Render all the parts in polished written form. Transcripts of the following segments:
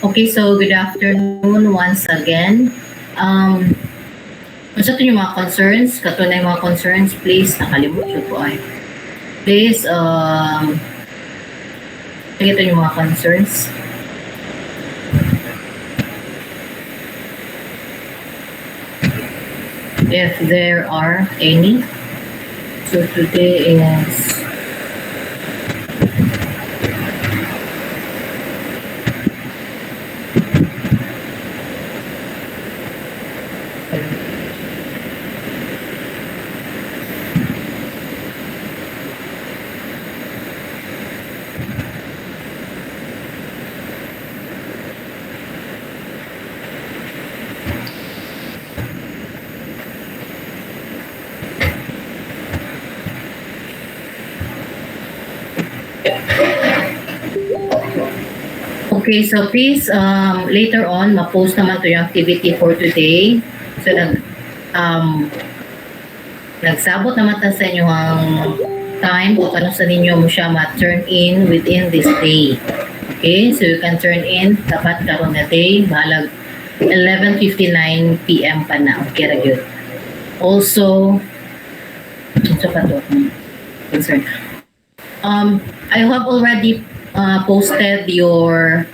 Okay, so good afternoon once again. Sa ito yung mga concerns, katunay mga concerns, please, nakalimutan ko ay. Please, ito yung mga concerns. If there are any. So today is okay, so please, later on, ma-post naman to yung activity for today. So, nagsabot naman ta sa inyo ang time kung paano sa ninyo mo siya ma-turn in within this day. Okay, so you can turn in dapat karon na day, bahalag 11:59 p.m. pa na. Okay, ra gyud. Also, ito pa to. Concern. I have already posted your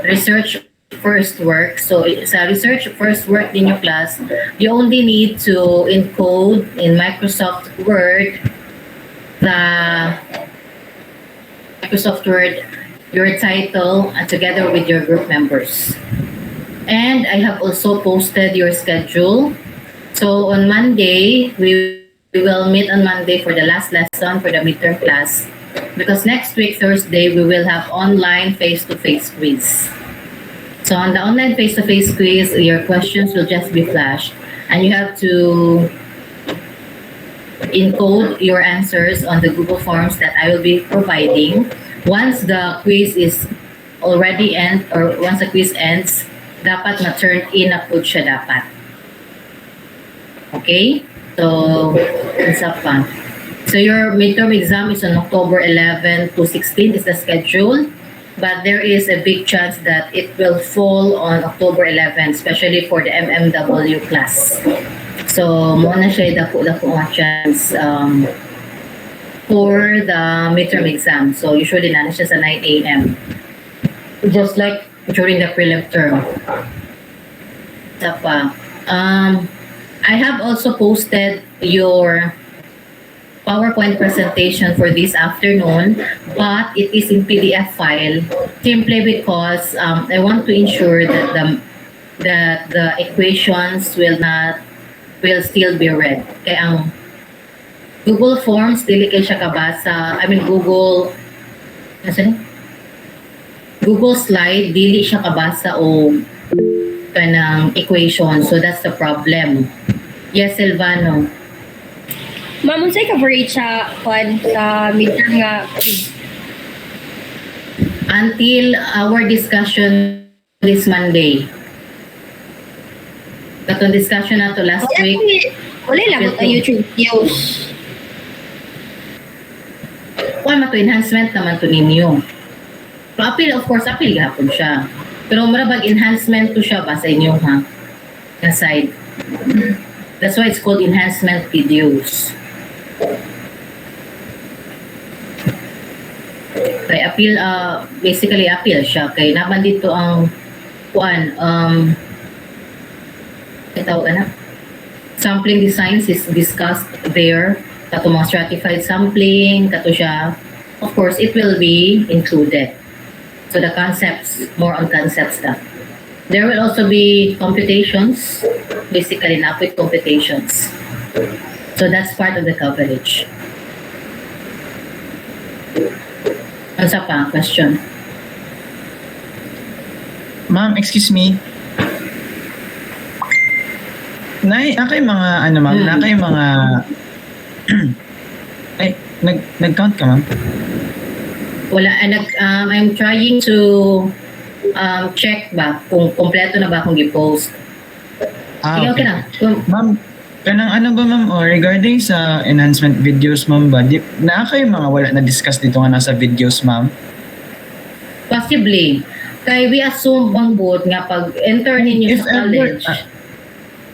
research first work. So sa research first work din yung class, you only need to encode in Microsoft Word your title and together with your group members. And I have also posted your schedule. So on Monday, we will meet on Monday for the last lesson for the midterm class. Because next week, Thursday, we will have online face-to-face quiz. So on the online face-to-face quiz, your questions will just be flashed. And you have to encode your answers on the Google Forms that I will be providing. Once the quiz is already once the quiz ends, dapat na-turn in na po siya dapat. Okay? So, isa pa. So your midterm exam is on October 11 to 16 is the schedule, but there is a big chance that it will fall on October 11, especially for the MMW class. So muna siya dako nga chance for the midterm exam. So usually na siya sa 9 a.m. Just like during the prelim term. Tapa. I have also posted your PowerPoint presentation for this afternoon, but it is in PDF file simply because I want to ensure that the equations will still be read. Kaya ang Google Forms dili kay siya kabasa. Google Slide dili siya kabasa o kanang equation. So that's the problem. Yes, Silvano. Ma'am, unsay coverage sa midterm nga? Until our discussion this Monday. Katong discussion nato last week. Wala lang ang YouTube videos. Wala to enhancement naman to ninyo. Appeal, of course, appeal gahapon siya. Pero marabag enhancement to siya ba sa inyo ha? Na side. That's why it's called enhancement videos. Kay appeal, basically appeal siya. Kay naman dito ang sampling designs is discussed there. Kato mga stratified sampling, kato siya. Of course, it will be included. So the concepts, more on concept stuff. There will also be computations, basically NAPWIC computations. So that's part of the coverage. Ano sa pa? Question? Ma'am, excuse me. Nakay mga ma'am, nakay mga ay nag-count ka ma'am? Wala, I'm trying to check ba kung kompleto na ba akong i-post. Sige, okay na. Ma'am, kanang ba ma'am, regarding sa enhancement videos ma'am ba, na kayo mga wala na discuss dito nga nasa videos ma'am? Possibly. Kay we assume bang both nga pag enter ninyo If sa college.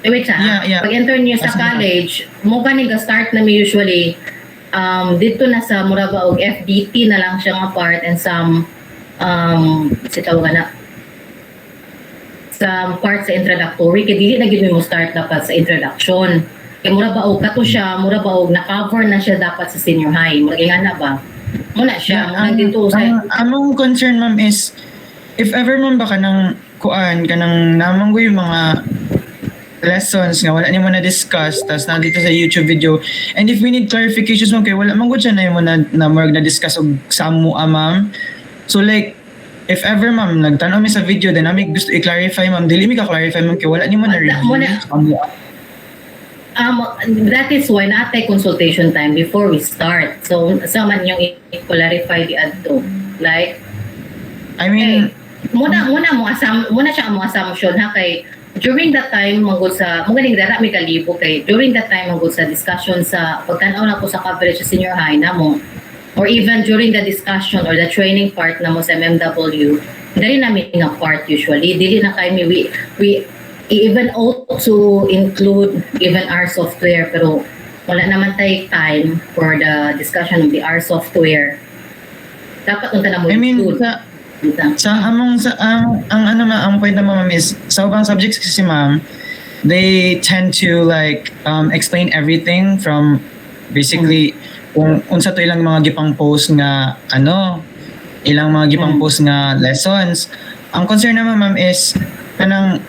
Wait ha. Yeah. Pag enter niyo sa As in- college, mo ba niga start na mi usually dito na sa Muraba og FDT na lang siya nga part and some si tawag na sa part sa introductory kay dili na gid mo start dapat sa introduction. Kay mura ba og kato siya, mura ba og na-cover na siya dapat sa senior high. Mura nga na ba? Muna siya, muna dito sa among concern ma'am is if ever ma'am baka nang kuan kanang namanggo yung mga lessons nga wala ni mo na discuss tas na dito sa YouTube video and if we need clarifications ma'am kay wala man gud siya na mo na more na discuss og samu ma'am. So like if ever ma'am nagtan-aw mi sa video then ami gusto i-clarify ma'am dili mi ka clarify ma'am kay wala ni mo na review. That is why natay consultation time before we start. So sa man yung i-clarify di adto. Like I mean muna siya ang mga assumption ha kay during that time manggod sa magaling dara mi kalibo kay during that time manggod sa discussion sa pagtan-aw na ko sa coverage sa senior high namo or even during the discussion or the training part namo sa MMW dili namin nga part usually dili na kay we even also include even our software pero wala naman tay time for the discussion of the our software dapat unta na mo I mean include. sa among sa ang ano ang point na ma'am is sa ubang subjects kasi ma'am they tend to like explain everything from basically kung unsa to ilang mga gipang post nga ilang mga gipang post nga lessons. Ang concern naman ma'am is kanang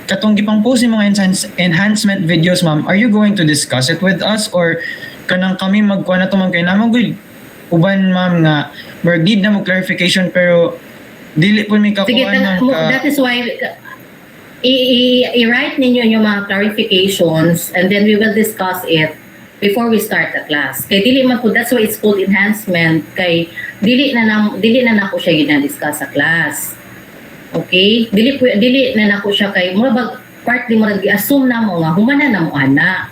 katong gipang post yung mga enhancement videos ma'am, are you going to discuss it with us or kanang kami magkuha na to ma'am kay namang good uban ma'am nga need na mo clarification pero dili po may Sige, kakuha ng that is why i-write ninyo yung mga clarifications and then we will discuss it before we start the class. Kay dili man po, that's why it's called enhancement. Kay dili na nako siya gina-discuss sa class. Okay? Dili na nako siya kay mura ba partly mura gi-assume na mo nga humana na mo ana.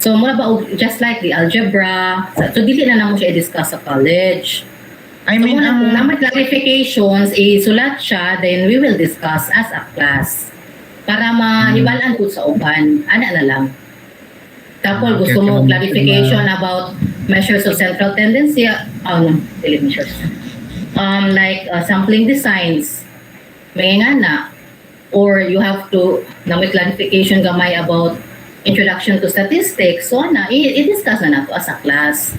So mura ba just like the algebra, so dili na namo siya i-discuss sa college. I mean so, kung naman clarifications, isulat siya, then we will discuss as a class. Para mahibalaan po sa uban. Ana na lang. Tapos gusto mo clarification about measures of central tendency, measures. Like sampling designs. May nga na. Or you have to, na may clarification gamay about introduction to statistics. So na, i-discuss na nato as a class.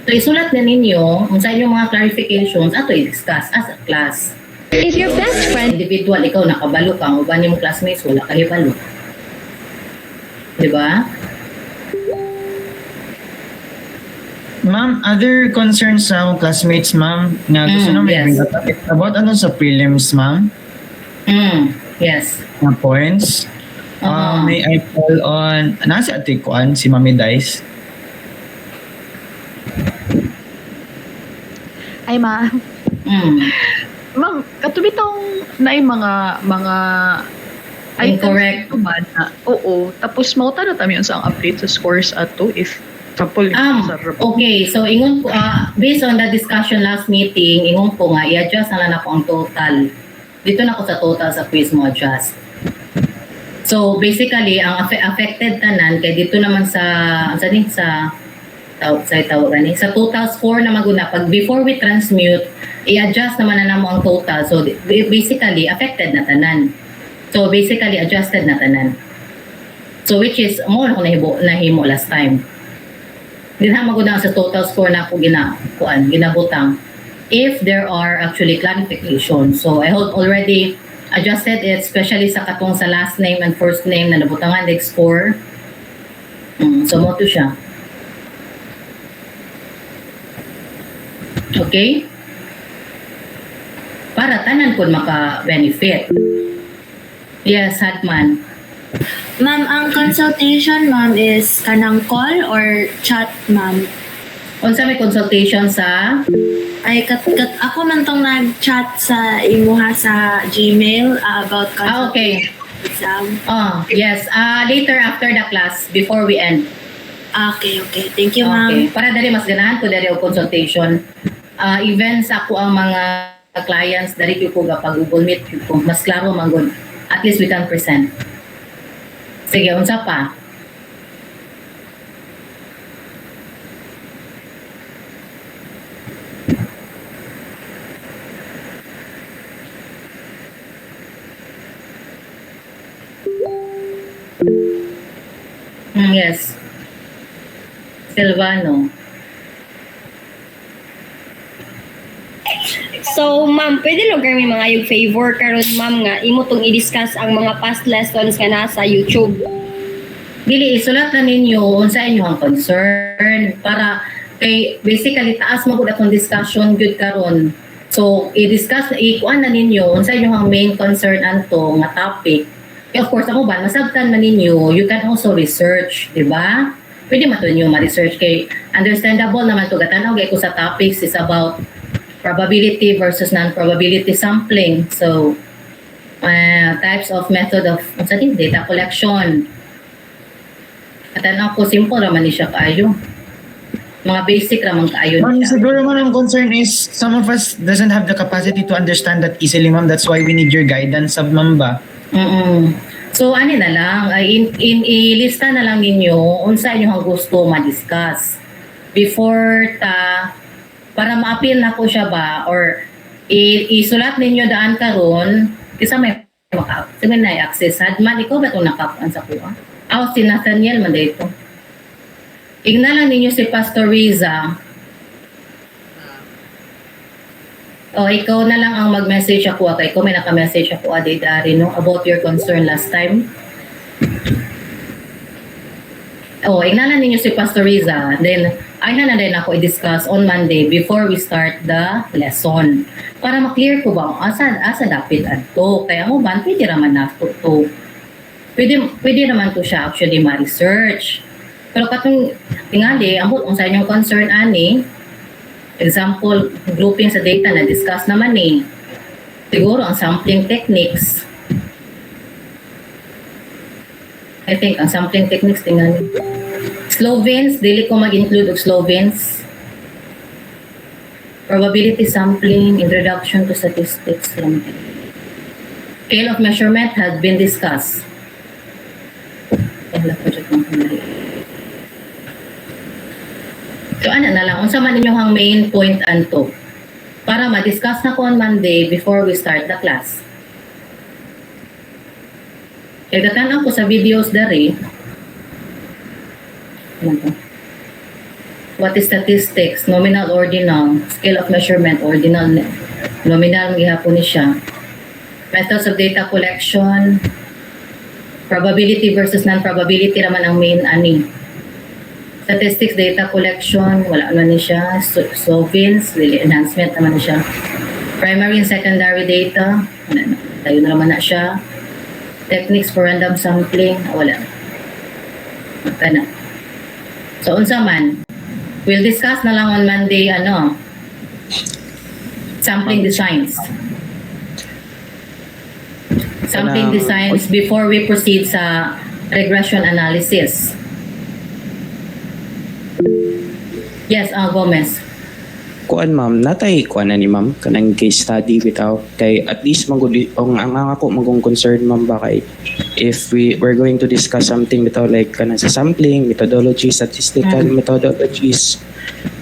So isulat na ninyo kung sa inyong mga clarifications ato i-discuss as a class. If your best friend... Individual, ikaw nakabalo ka, uban yung classmates, wala kayo balo. Diba? ma'am, other concerns sa akong classmates ma'am nga gusto na may yes. bring up about sa prelims ma'am Yes. na points. May I call on nasa atikuan si Mami Dice. Ay ma. Ma'am, katubitong na yung mga Incorrect. items man na, oo. Tapos mauta na tayo sa update sa scores ato if kapul sa Okay, so ingon po, based on the discussion last meeting, ingon po nga, i-adjust na lang ako ang total. Dito na ako sa total sa quiz mo adjust. So basically, ang affected tanan, kay dito naman sa total score na maguna, pag before we transmute, i-adjust naman na namo ang total. So basically, affected na tanan. So basically, adjusted na tanan. So which is, mo na ko nahimo last time. Din ha maguna sa total score na ako ginabutang if there are actually clarifications. So I have already adjusted it, especially sa katong sa last name and first name na nabutangan the score. So mo to siya. Okay? Para tanan ko maka-benefit. Yes, Hadman. Ma'am, ang consultation, ma'am, is kanang call or chat, ma'am? Unsa may consultation sa Ay, ako man tong nag-chat sa imuha sa Gmail about okay. exam. Yes. Later after the class, before we end. Okay. Thank you, ma'am. Okay. Para dali mas ganahan ko dali og consultation. Even sa ako ang mga clients dari ko pag Google Meet ko mas klaro man gud. At least we can present. Sige, unsa pa? Yes. Silvano. So, ma'am, pwede lang kami mga yung favor karon ma'am nga imo tong i-discuss ang mga past lessons nga nasa YouTube. Dili isulat na ninyo unsa inyong concern para kay basically taas mo gud atong discussion gud karon. So, i-discuss ikuan na ninyo unsa inyong main concern anto nga topic. Of course, ako ba, masabtan man ninyo, you can also research, di ba? Pwede man to ninyo ma-research kay understandable naman to gatanaw kay ko sa topics is about probability versus non-probability sampling. So, types of method of data collection. At ko, simple raman ni siya kaayo. Mga basic raman kaayo Ma'am, niya. siguro man ang concern is some of us doesn't have the capacity to understand that easily, ma'am. That's why we need your guidance, ma'am ba? So, ano na lang, ilista na lang ninyo unsa inyo ang gusto ma-discuss. Before para ma-appeal na ko siya ba, or isulat ninyo daan karon kisa may sabi na access. Hadman, ikaw ba itong nakapuan sa kuha? Si Nathaniel man dito. Igna lang ninyo si Pastor Riza. Ikaw na lang ang mag-message ako. Ikaw may naka-message ako Dari, no? About your concern last time. Igna lang ninyo si Pastor Riza. Then, ay na din ako i-discuss on Monday before we start the lesson. Para ma-clear ko ba asa dapit adto. Kaya mo ba, pwede naman na to. Pwede naman to siya actually ma-research. Pero katong tingali, ambot kung sa inyong concern ani, example, grouping sa data na discuss naman siguro ang sampling techniques. I think ang sampling techniques tingnan. Slovens, dili ko mag-include og Slovens. Probability sampling, introduction to statistics. Scale of measurement has been discussed. So ano na lang, unsa man inyong main point anto para ma-discuss na ko on Monday before we start the class. Kaya gatanan ko sa videos dari. What is statistics? Nominal, ordinal. Scale of measurement, ordinal, nominal, gihapon ni siya. Methods of data collection. Probability versus non-probability naman ang main Statistics, data collection, wala naman ni siya. Sovins, enhancement naman ni siya. Primary and secondary data, tayo na naman na siya. Techniques for random sampling, wala. Kana. So, unsa man, we'll discuss na lang on Monday, sampling designs. Sampling designs before we proceed sa regression analysis. Yes, Gomez. Kuan ma'am, natay kuan na ni ma'am kanang case study bitaw kay at least magudi ang ako magong concern ma'am ba kay if we're going to discuss something bitaw like kanang sa sampling methodology, statistical methodologies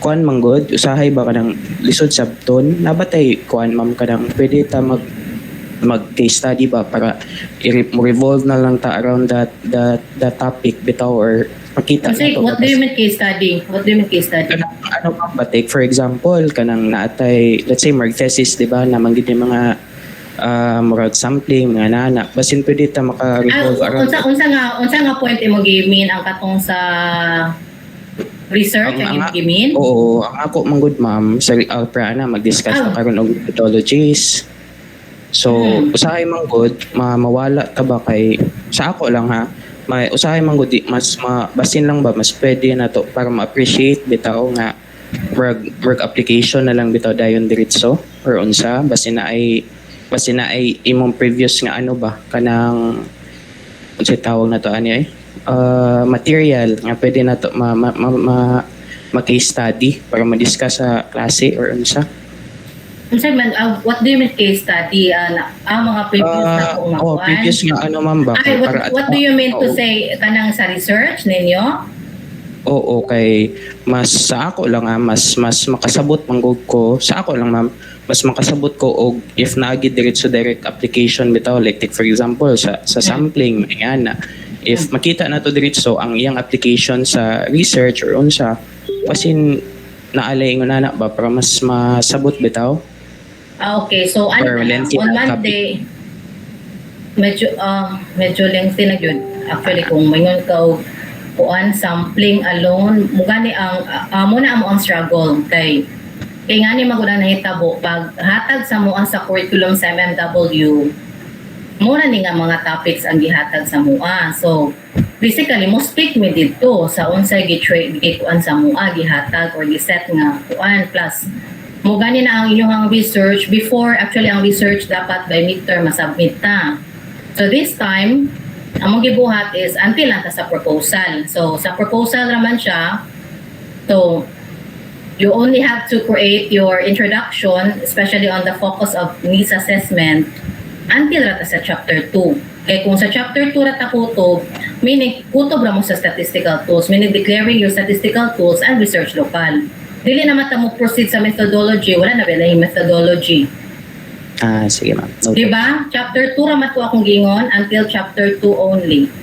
kuan manggod usahay ba kanang lisod sabton nabatay kuan ma'am kanang pwede ta mag case study ba para i-revolve na lang ta around that topic bitaw or makita kasi what do you mean case study? What do you mean case study? Ano pa ba take for example kanang naatay let's say mark thesis di ba na manggid yung mga murag sampling mga nana basin pwede ta maka-revolve around unsa nga point imo gimin ang katong sa research ang gimin? Oo, ang ako manggod ma'am sa pra na mag-discuss na karon og methodologies. So usahay manggod mawala ta ba kay sa ako lang ha may usahay manggod mas basin lang ba mas pwede na to para ma-appreciate bitaw nga work application na lang bitaw dayon diretso or unsa basin na ay imong previous nga ano ba kanang unsa tawag na to ani material nga pwede na to ma case study para ma-discuss sa klase or unsa. Sir, what do you mean case study? Mga previous na kung Previous nga ano ma'am ba? Ay, what do you mean to Oo. say kanang sa research ninyo? Oo, kay mas sa ako lang mas makasabot manggod ko sa ako lang ma'am, mas makasabot ko og if naagi diretso direct application bitaw like take for example sa sampling nga na if makita na to diretso ang iyang application sa research or unsa pasin naalay nga na ba para mas masabot bitaw. Okay. So, Or lengthy on na Monday, medyo lengthy na yun. Actually, kung mayon ka og kuan sampling alone, mugani muna ang struggle kay nga ni magudang nahitabo pag hatag sa mo sa curriculum sa MMW, muna ni nga mga topics ang gihatag sa mua. So, basically, mo speak me dito sa unsay gikuan sa mua, gihatag or giset nga kuan plus mo gani na ang inyong research before actually ang research dapat by midterm masubmit ta. So this time, ang mong gibuhat is until lang ta sa proposal. So sa proposal naman siya, so you only have to create your introduction, especially on the focus of needs assessment, until rata sa chapter 2. Kaya kung sa chapter 2 rata kutob, meaning kutob ra mo sa statistical tools, meaning declaring your statistical tools and research local. Dili na mata mo proceed sa methodology, wala na ba yung methodology. Sige ma'am. Okay. Diba? Chapter 2 ramat ko akong gingon until chapter 2 only.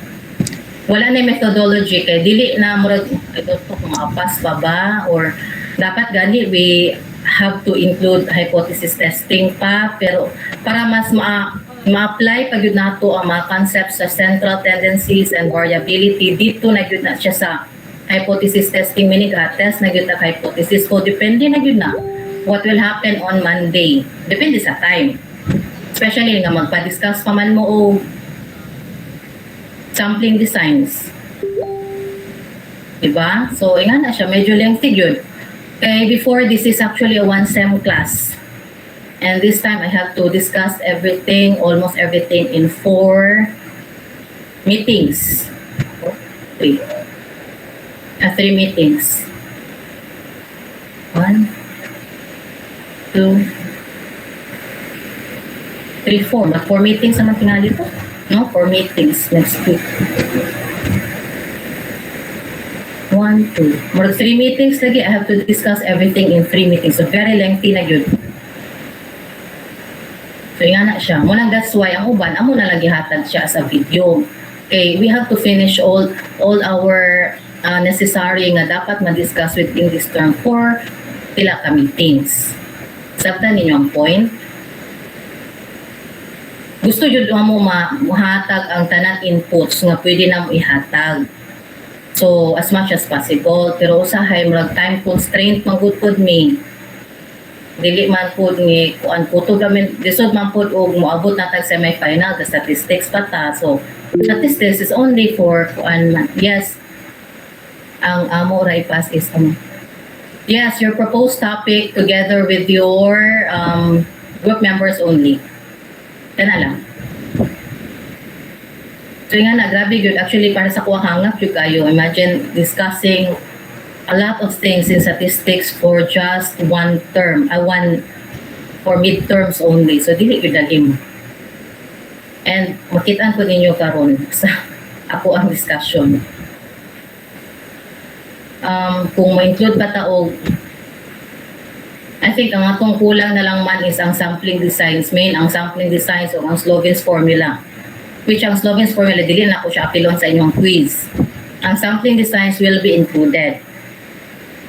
Wala na yung methodology kay dili na murag ito kung makapas pa ba or dapat gani we have to include hypothesis testing pa pero para mas ma-apply pag yun nato ang mga concepts sa central tendencies and variability dito na yun na siya sa hypothesis testing meaning test na yun na hypothesis ko depende na yun na what will happen on Monday. Depende sa time. Especially nga magpa-discuss pa man mo o sampling designs. Diba? So, nga na siya. Medyo lengthy yun. Okay, before this is actually a 1-sem class. And this time I have to discuss everything, almost everything in 4 meetings. 3 meetings. 1, 2, 3, 4. 4 meetings naman tingali po. No? 4 meetings next week. 1, 2. More 3 meetings lagi. I have to discuss everything in 3 meetings. So, very lengthy na yun. So, nga na siya. Munang that's why ang uban, amo na lagi hatag siya sa video. Okay, we have to finish all our necessary nga dapat ma-discuss within this term for pila ka meetings. Sabta ninyo ang point. Gusto yun mo mahatag ang tanan inputs nga pwede na mo ihatag. So, as much as possible. Pero usahay, marag time constraint, magudpod me. Dili man po ni, kuan po to gamin, disod man po o moabot natag semi-final, the statistics pa ta. So, statistics is only for kuan man. Yes, ang amo ra ipas is, yes, your proposed topic together with your group members only. Yan na lang. So nga na, grabe yun. Actually, para sa kuha hangap yun kayo. Imagine discussing a lot of things in statistics for just one term. For midterms only. So, dili yun dalim. And makitaan ko ninyo karon sa ako ang discussion. Kung ma-include ba taog, I think ang atong kulang na lang man is ang sampling designs. Ang sampling designs o ang Sloven's formula. Which ang Sloven's formula, dili na ako siya apilon sa inyong quiz. Ang sampling designs will be included.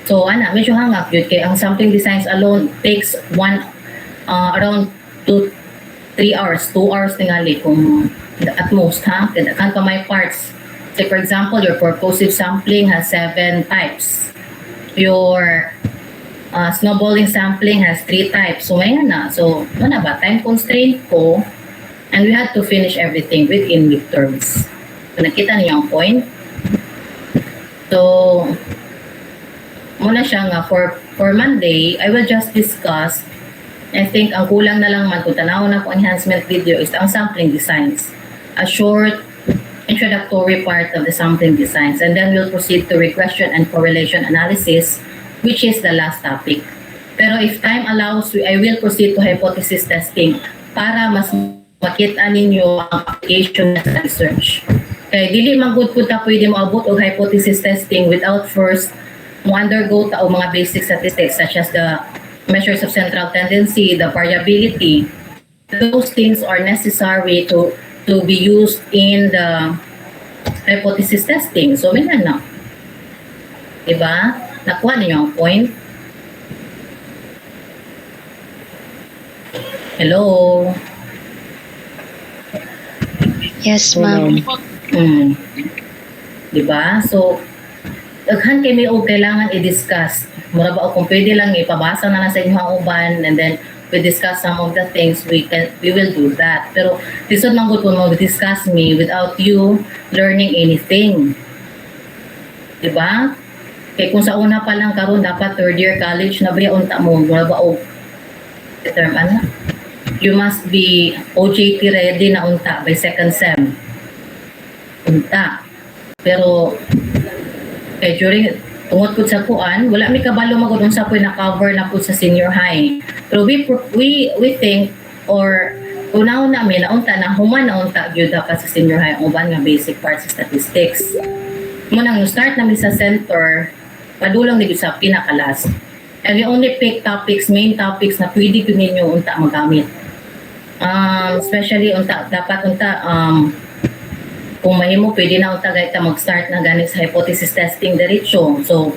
So, medyo hangap yun. Kaya ang sampling designs alone takes around 2-3 hours. 2 hours tingali kung at most, ha? Kaya kan pa may parts. Say, for example, your purposive sampling has 7 types. Your snowballing sampling has 3 types. So, may na. So, ba? Time constraint ko. And we had to finish everything within midterms. So, nakita niyo ang point? So, muna siya nga, for Monday, I will just discuss, I think ang kulang na lang man kung tanaw na po enhancement video is ang sampling designs. A short introductory part of the sampling designs. And then we'll proceed to regression and correlation analysis, which is the last topic. Pero if time allows, I will proceed to hypothesis testing para mas makita ninyo ang application sa research. Kaya dili man gud po ta pwede moabot og hypothesis testing without first mo undergo ta og mga basic statistics such as the measures of central tendency, the variability. Those things are necessary to be used in the hypothesis testing. So, may na. Diba? Nakuha niyo ang point? Hello? Yes, ma'am. Diba? So, daghan kay may og kailangan i-discuss. Mura ba o kung pwede lang ipabasa na lang sa inyong uban and then we discuss some of the things we will do that. Pero lisod man gud mo discuss me without you learning anything. Diba? Kaya kung sa una pa lang karon dapat third year college na ba unta mo mura ba og term ano? You must be OJT ready na unta by second sem. Unta. Pero during tungod po sa kuan, wala mi kabalo magud unsa po na cover na po sa senior high. Pero we think or unaw namin na unta na human na unta gyud ka sa senior high ang uban nga basic parts sa statistics. Muna nang start namin sa center, padulong ni sa pinakalas. And we only pick topics, main topics na pwede ko ninyo unta magamit. Especially unta dapat unta kung mahimo pwede na unta gayta mag-start na ganit sa hypothesis testing diretso. So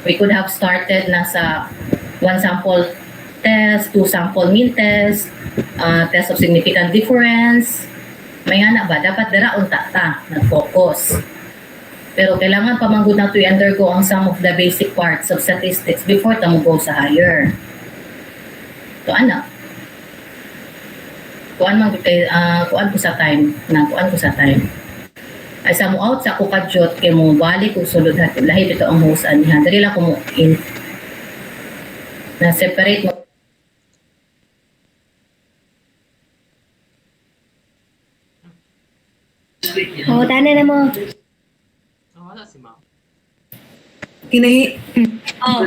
we could have started na sa 1 sample test, 2 sample mean test, test of significant difference. May nga na ba dapat dara unta ta nag-focus. Pero kailangan pa manggod na to i-undergo ang some of the basic parts of statistics before ta mo go sa higher. So ana kuan man kay kuan ko sa time ay sa mo out sa kukadyot kay mo balik og sulod hatid lahi bitaw ang husan niya dali lang ko mo in na separate mo Tana na mo. Kinahi. Oh.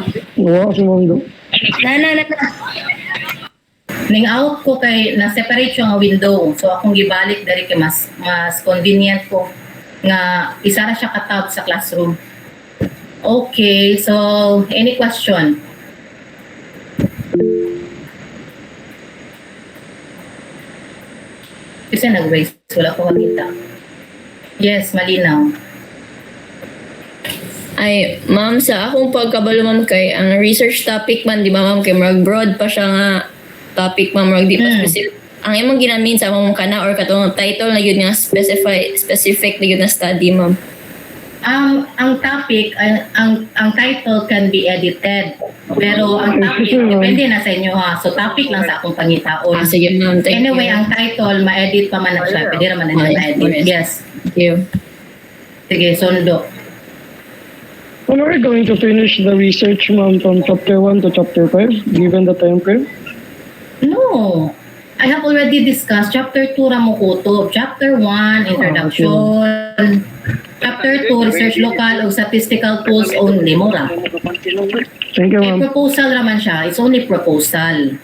Na. ning out ko kay na separate yung window so akong gibalik diri kay mas convenient ko nga isa ra siya ka-tab sa classroom. Okay, so any question? Kasi nag-raise, wala ko makita. Yes, malinaw. Ay, ma'am, sa akong pagkabalo, ma'am, kay ang research topic man, di ba, ma'am, kay marag broad pa siya nga topic, ma'am, marag di pa specific. Ang imong ginamin sa mong kana or katong title na yun nga specific na yun na study, ma'am. Ang topic, ang title can be edited. Pero ang topic, depende na sa inyo ha. So topic lang sa akong pangitaon. Sige, ma'am, thank Anyway, you. ang title, ma-edit pa man na siya. Pwede naman na niya ma-edit. Yes. Thank you. Sige, sundo. When are we going to finish the research, ma'am, from chapter 1 to chapter 5, given the time frame? No. I have already discussed chapter 2 ramo kutob. Chapter 1, introduction. Chapter 2, research local o statistical tools only. Mura. Thank you, May ma'am. proposal naman siya. It's only proposal.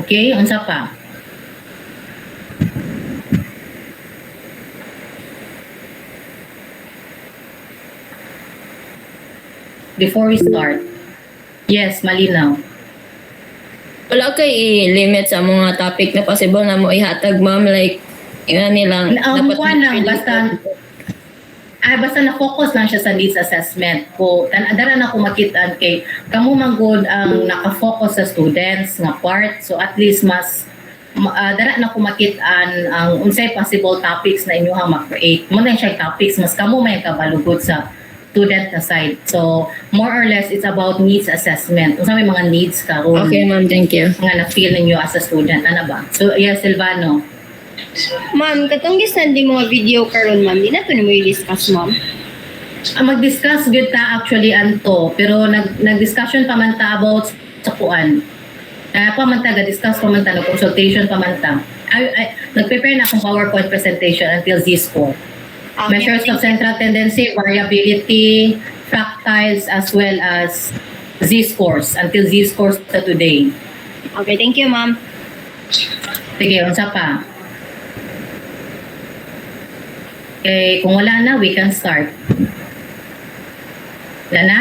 Okay, unsa pa? Before we start. Yes, malinaw. Wala kay i-limit sa mga topic na possible na mo ihatag, ma'am, like, yun nilang Kuha lang, basta na-focus lang siya sa needs assessment. Ko tanadara na ko makitaan kay kamo manggod ang naka-focus sa students nga part. So at least mas dara na ko makitaan ang unsay possible topics na inyo ma-create. Mo na siya topics mas kamo may kabalugod sa student na side. So more or less it's about needs assessment. Unsa may mga needs karon? Okay, ma'am, thank you. Nga na-feel ninyo as a student ana ba? So yes, Silvano. Ma'am, katong gisandi mga video karon, ma'am, di na to mo i-discuss, ma'am. Mag-discuss good ta actually anto pero nag-discussion pa man ta about sa kuan. Pa man ta discuss pa man ta consultation pa man ta. Nag-prepare na akong PowerPoint presentation until Z-score. Okay, Measures of thank you. central tendency, variability, fractiles as well as z-scores until z-scores sa today. Okay, thank you, ma'am. Sige, unsa pa? Okay, kung wala na, we can start. Wala na?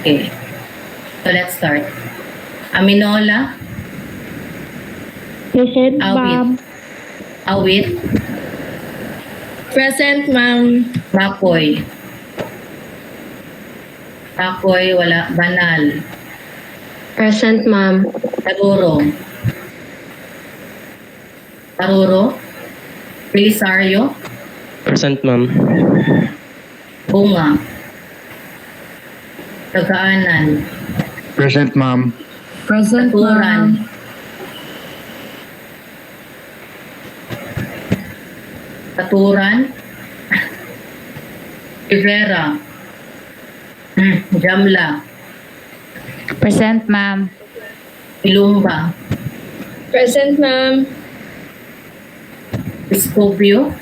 Okay. So let's start. Aminola, Present, Awit. Awit, Present, ma'am. Bakoy. Bakoy, wala. Banal. Present, ma'am. Taruro. Taruro. Belisario. Present, ma'am. Bunga. Tagaanan. Present, ma'am. Present, Katuran. Katuran. Rivera. Jamla. Present, ma'am. Ilumba. Present, ma'am. Escobio.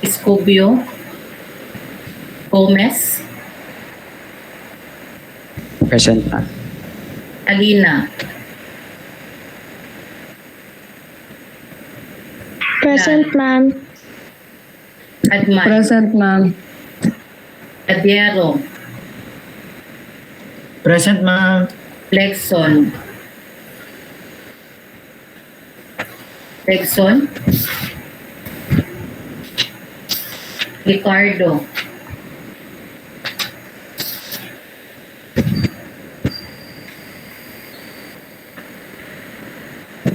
Escobio. Gomez. Present, ma'am. Alina. Present, ma'am. Adman. Present, ma'am. Adiero. Present, ma'am. Lexon. Lexon. Ricardo.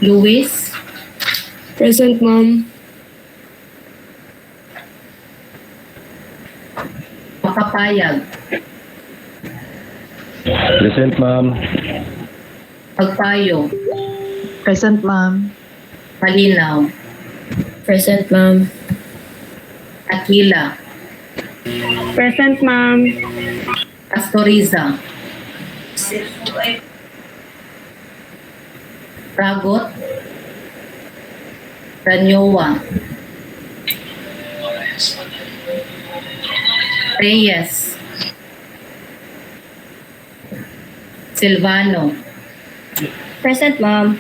Luis. Present, ma'am. Makapayag. Present, ma'am. Pagpayo. Present, ma'am. Malinaw. Present, ma'am. Aquila. Present, ma'am. Pastoriza. Ragot. Ranyowa. Reyes. Silvano. Present, ma'am.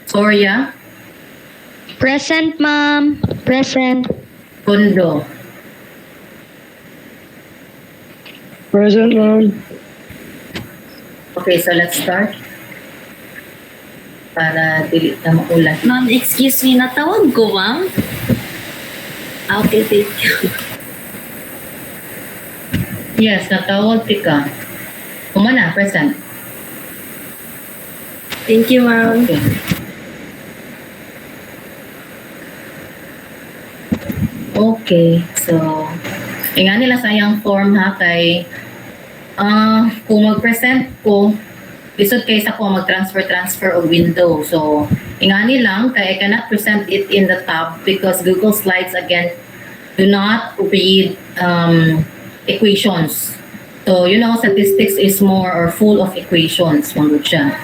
Soria. Present, ma'am. Present. Kundo. Present, ma'am. Okay, so let's start. Para dili na maulan. Ma'am, excuse me, natawag ko, ma'am? Okay, thank you. Yes, natawag ka. Kumana, present. Thank you, ma'am. Okay. Okay, so nga nila sa iyang form ha kay kung mag-present ko lisod kay sa ko mag-transfer og window. So ingani lang kay I cannot present it in the tab because Google Slides again do not read equations. So you know statistics is more or full of equations mangud siya.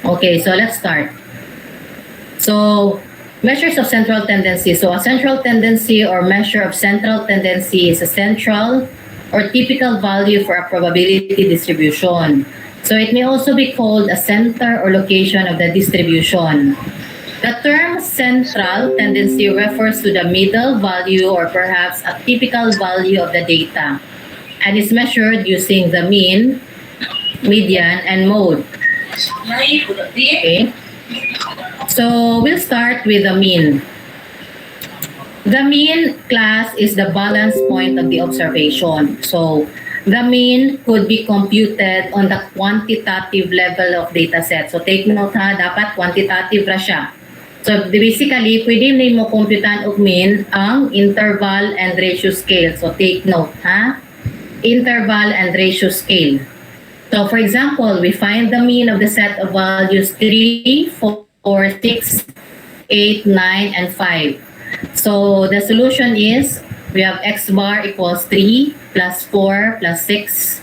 Okay, so let's start. So measures of central tendency. So a central tendency or measure of central tendency is a central or typical value for a probability distribution. So it may also be called a center or location of the distribution. The term central tendency refers to the middle value or perhaps a typical value of the data and is measured using the mean, median, and mode. Okay. So we'll start with the mean. The mean class is the balance point of the observation. So the mean could be computed on the quantitative level of data set. So take note ha, dapat quantitative ra siya. So basically, pwede mo computan og mean ang interval and ratio scale. So take note ha, interval and ratio scale. So for example, we find the mean of the set of values 3, 4, 6, 8, 9, and 5. So the solution is we have x bar equals 3 plus 4 plus 6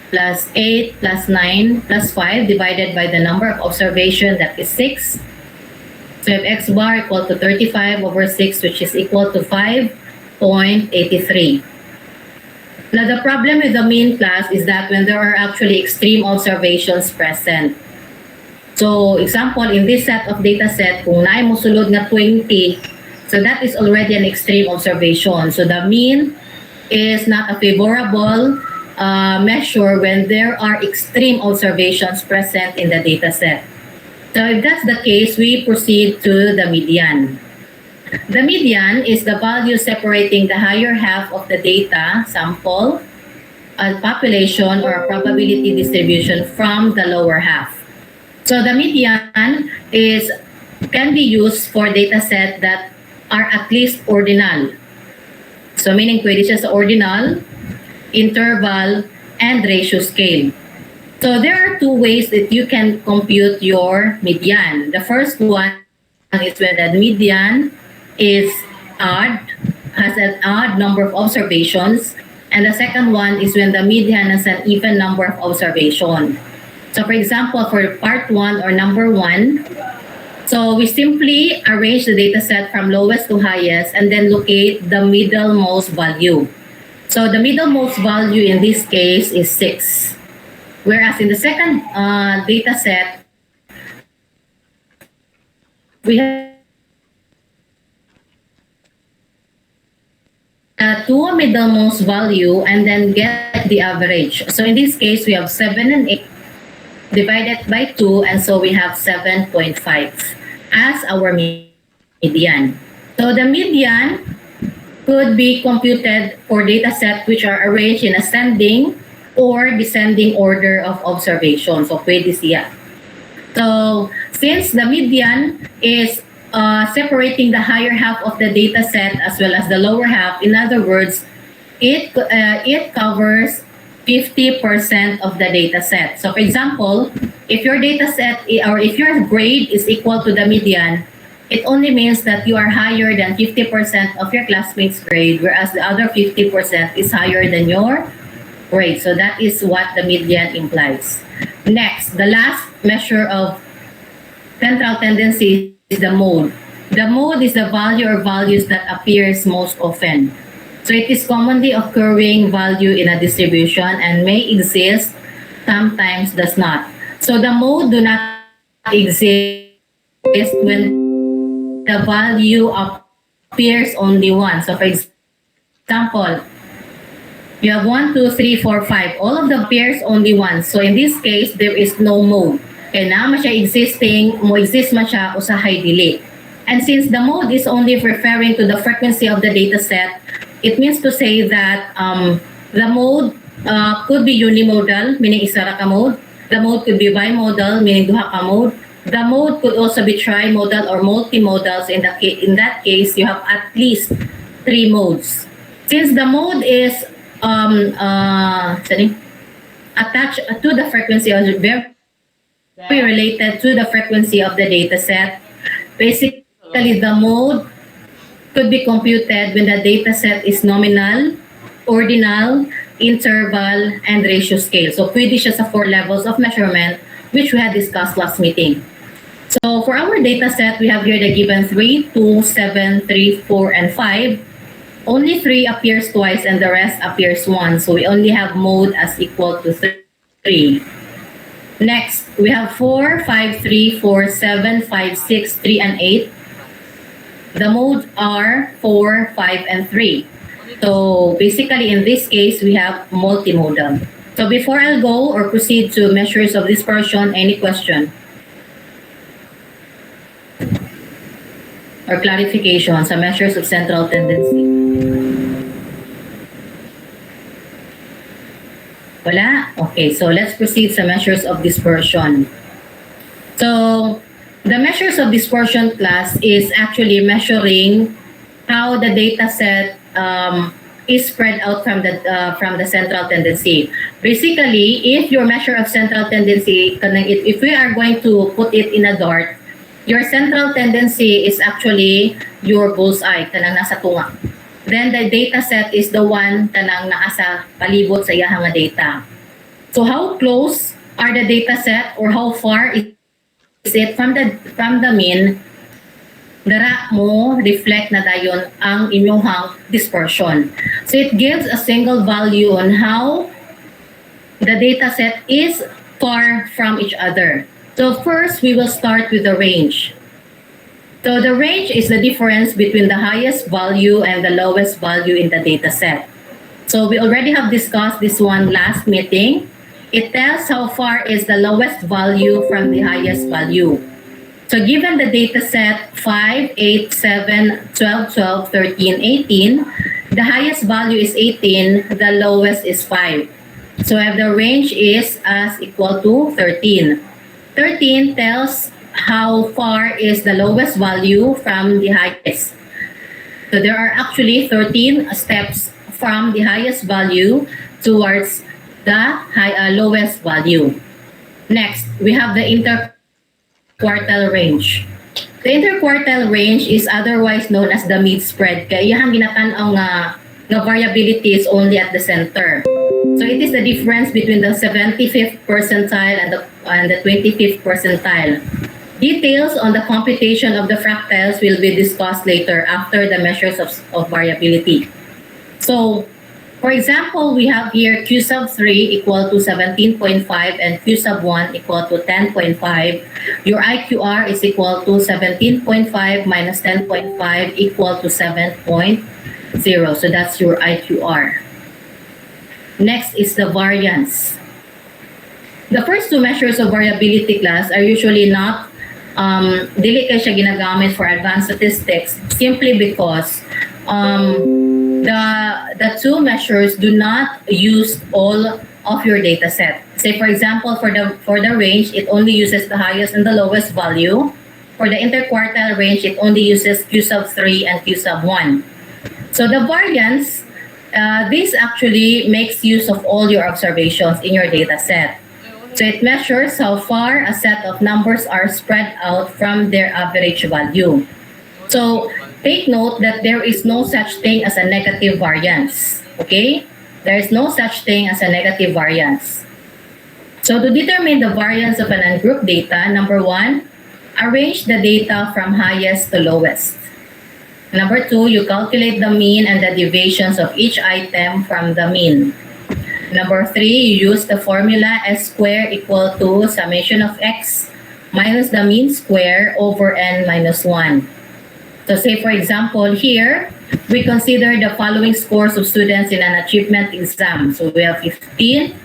plus 8 plus 9 plus 5 divided by the number of observation that is 6 So we have x bar equal to 35 over 6, which is equal to 5.83. Now, the problem with the mean class is that when there are actually extreme observations present. So, example, in this set of data set, kung naay mo sulod na 20, so that is already an extreme observation. So, the mean is not a favorable measure when there are extreme observations present in the data set. So, if that's the case, we proceed to the median. The median is the value separating the higher half of the data sample, a population or probability distribution from the lower half. So the median can be used for data set that are at least ordinal. So meaning pwede siya sa ordinal, interval, and ratio scale. So there are two ways that you can compute your median. The first one is when the median is odd, has an odd number of observations, and the second one is when the median has an even number of observations. So for example, for part 1 or number 1, so we simply arrange the data set from lowest to highest and then locate the middlemost value. So the middlemost value in this case is 6. Whereas in the second data set, we have two middlemost value and then get the average. So in this case, we have 7 and 8 divided by 2, and so we have 7.5 as our median. So the median could be computed for data set which are arranged in ascending or descending order of observation. So pwede siya. So since the median is separating the higher half of the data set as well as the lower half, in other words, it covers 50% of the data set. So for example, if your data set or if your grade is equal to the median, it only means that you are higher than 50% of your classmates' grade, whereas the other 50% is higher than your grade. So that is what the median implies. Next, the last measure of central tendency is the mode. The mode is the value or values that appears most often. So it is commonly occurring value in a distribution and may exist, sometimes does not. So the mode do not exist when the value appears only once. So for example, you have 1, 2, 3, 4, 5. All of them appears only once. So in this case, there is no mode. Kaya naman siya existing, mo exist man siya usahay dili. And since the mode is only referring to the frequency of the data set, it means to say that the mode could be unimodal, meaning isa ra ka mode. The mode could be bimodal, meaning duha ka mode. The mode could also be trimodal or multimodal. So in that case, you have at least 3 modes. Since the mode is attached to the frequency or very related to the frequency of the data set, basically the mode could be computed when the data set is nominal, ordinal, interval, and ratio scale. So pwede siya sa 4 levels of measurement which we had discussed last meeting. So for our data set, we have here the given 3, 2, 7, 3, 4, and 5. Only 3 appears twice and the rest appears once. So we only have mode as equal to 3. Next, we have 4, 5, 3, 4, 7, 5, 6, 3, and 8. The modes are 4, 5, and 3. So basically in this case, we have multimodal. So before I'll go or proceed to measures of dispersion, any question? Or clarification sa measures of central tendency? Wala? Okay, so let's proceed sa measures of dispersion. So the measures of dispersion class is actually measuring how the data set is spread out from the central tendency. Basically, if your measure of central tendency, if we are going to put it in a dart, your central tendency is actually your bullseye, kanang nasa tunga. Then the data set is the one kanang nasa palibot sa iyang nga data. So how close are the data set or how far is it from the mean? dara mo reflect na dayon ang inyong dispersion. So it gives a single value on how the data set is far from each other. So first, we will start with the range. So the range is the difference between the highest value and the lowest value in the data set. So we already have discussed this one last meeting. It tells how far is the lowest value from the highest value. So given the data set 5, 8, 7, 12, 12, 13, 18, the highest value is 18, the lowest is 5. So if the range is as equal to 13. 13 tells how far is the lowest value from the highest. So there are actually 13 steps from the highest value towards the lowest value. Next, we have the interquartile range. The interquartile range is otherwise known as the mid-spread. Kaya iyang ginatanaw nga variability is only at the center. So it is the difference between the 75th percentile and the 25th percentile. Details on the computation of the fractals will be discussed later after the measures of variability. So, for example, we have here Q sub 3 equal to 17.5 and Q sub 1 equal to 10.5. Your IQR is equal to 17.5 minus 10.5 equal to 7.0. So that's your IQR. Next is the variance. The first two measures of variability class are usually not dili kay siya ginagamit for advanced statistics simply because the two measures do not use all of your data set. Say for example, for the range, it only uses the highest and the lowest value. For the interquartile range, it only uses Q sub 3 and Q sub 1. So the variance, this actually makes use of all your observations in your data set. So it measures how far a set of numbers are spread out from their average value. So take note that there is no such thing as a negative variance. Okay? There is no such thing as a negative variance. So to determine the variance of an ungrouped data, number one, arrange the data from highest to lowest. Number two, you calculate the mean and the deviations of each item from the mean. Number three, you use the formula S squared equal to summation of x minus the mean square over n minus 1. So say for example here, we consider the following scores of students in an achievement exam. So we have 15,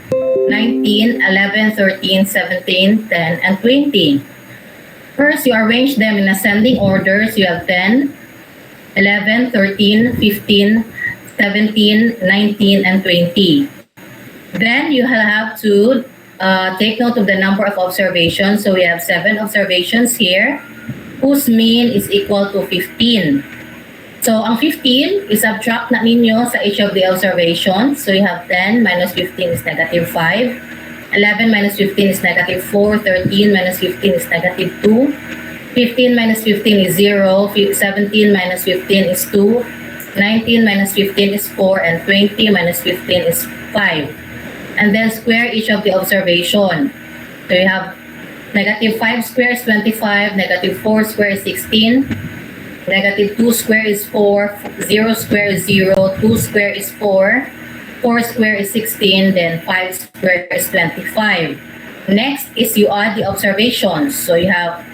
19, 11, 13, 17, 10, and 20. First, you arrange them in ascending order. So you have 10, 11, 13, 15, 17, 19, and 20. Then you have to take note of the number of observations. So we have 7 observations here, whose mean is equal to 15. So ang 15 is subtract na ninyo sa each of the observations. So you have 10 minus 15 is negative 5. 11 minus 15 is negative 4. 13 minus 15 is negative 2. 15 minus 15 is 0. 17 minus 15 is 2. 19 minus 15 is 4. And 20 minus 15 is 5. And then square each of the observation. So you have negative 5 square is 25, negative 4 square is 16, negative 2 square is 4, 0 square is 0, 2 square is 4, 4 square is 16, then 5 square is 25. Next is you add the observations. So you have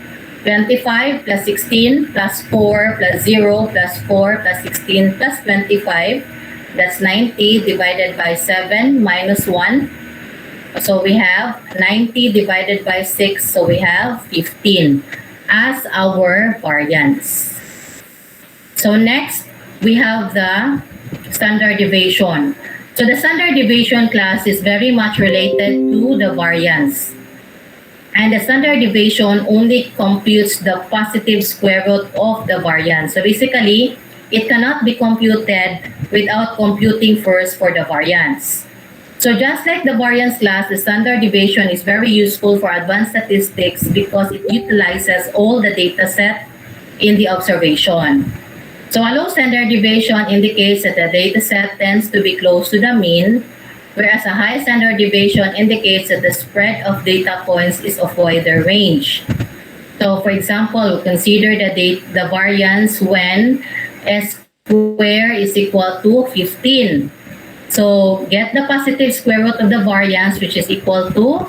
25 plus 16 plus 4 plus 0 plus 4 plus 16 plus 25. That's 90 divided by 7 minus 1. So we have 90 divided by 6. So we have 15 as our variance. So next, we have the standard deviation. So the standard deviation class is very much related to the variance. And the standard deviation only computes the positive square root of the variance. So basically, it cannot be computed without computing first for the variance. So just like the variance class, the standard deviation is very useful for advanced statistics because it utilizes all the data set in the observation. So a low standard deviation indicates that the data set tends to be close to the mean, whereas a high standard deviation indicates that the spread of data points is of wider range. So for example, consider the variance when S square is equal to 15. So get the positive square root of the variance, which is equal to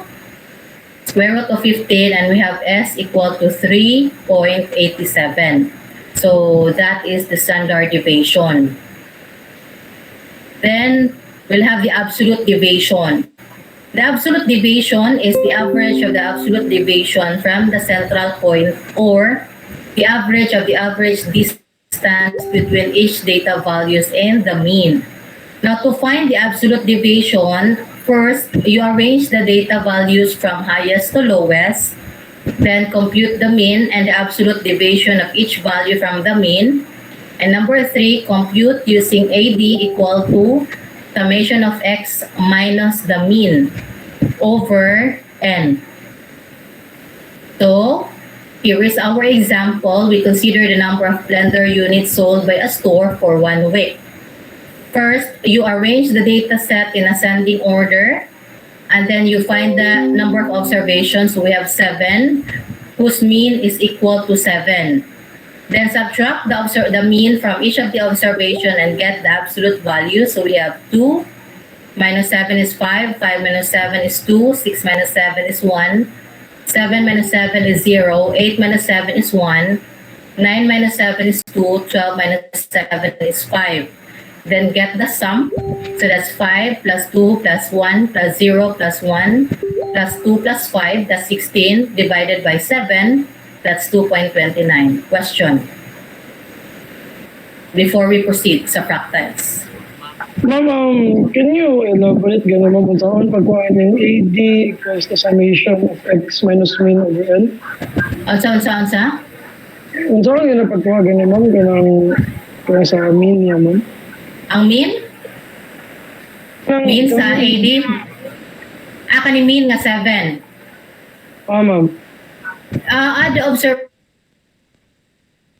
square root of 15, and we have S equal to 3.87. So that is the standard deviation. Then we'll have the absolute deviation. The absolute deviation is the average of the absolute deviation from the central point, or the average of the average distance between each data values and the mean. Now, to find the absolute deviation, first, you arrange the data values from highest to lowest, then compute the mean and the absolute deviation of each value from the mean. And number 3, compute using AD equal to summation of x minus the mean over n. So, here is our example. We consider the number of blender units sold by a store for 1 week. First, you arrange the data set in ascending order, and then you find the number of observations. We have 7, whose mean is equal to 7. Then subtract the mean from each of the observation and get the absolute value. So we have 2 minus 7 is 5, 5 minus 7 is 2, 6 minus 7 is 1, 7 minus 7 is 0, 8 minus 7 is 1, 9 minus 7 is 2, 12 minus 7 is 5. Then get the sum. So that's 5 plus 2 plus 1 plus 0 plus 1 plus 2 plus 5, that's 16 divided by 7, that's 2.29. Question. Before we proceed sa fractals. Ma'am, can you elaborate gano'n ma'am kung saan pagkuha ng AD equals the summation of x minus mean over n? Unsa? Kung saan gano'n pagkuha gano'n ma'am, gano'n sa mean niya ma'am? Ang mean? Mean sa AD? Kani mean nga 7. Ma'am. Add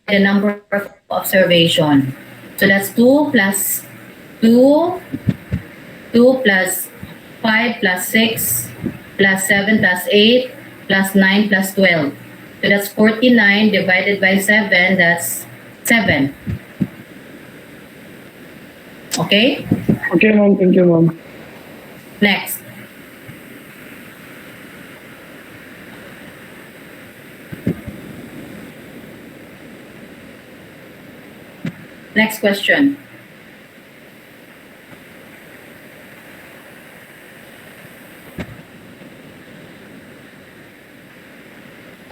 the number of observation. So that's 2 plus 2 plus 5 plus 6 plus 7 plus 8 plus 9 plus 12. So that's 49 divided by 7, that's 7. Okay? Okay ma'am, thank you ma'am. Next. Next question.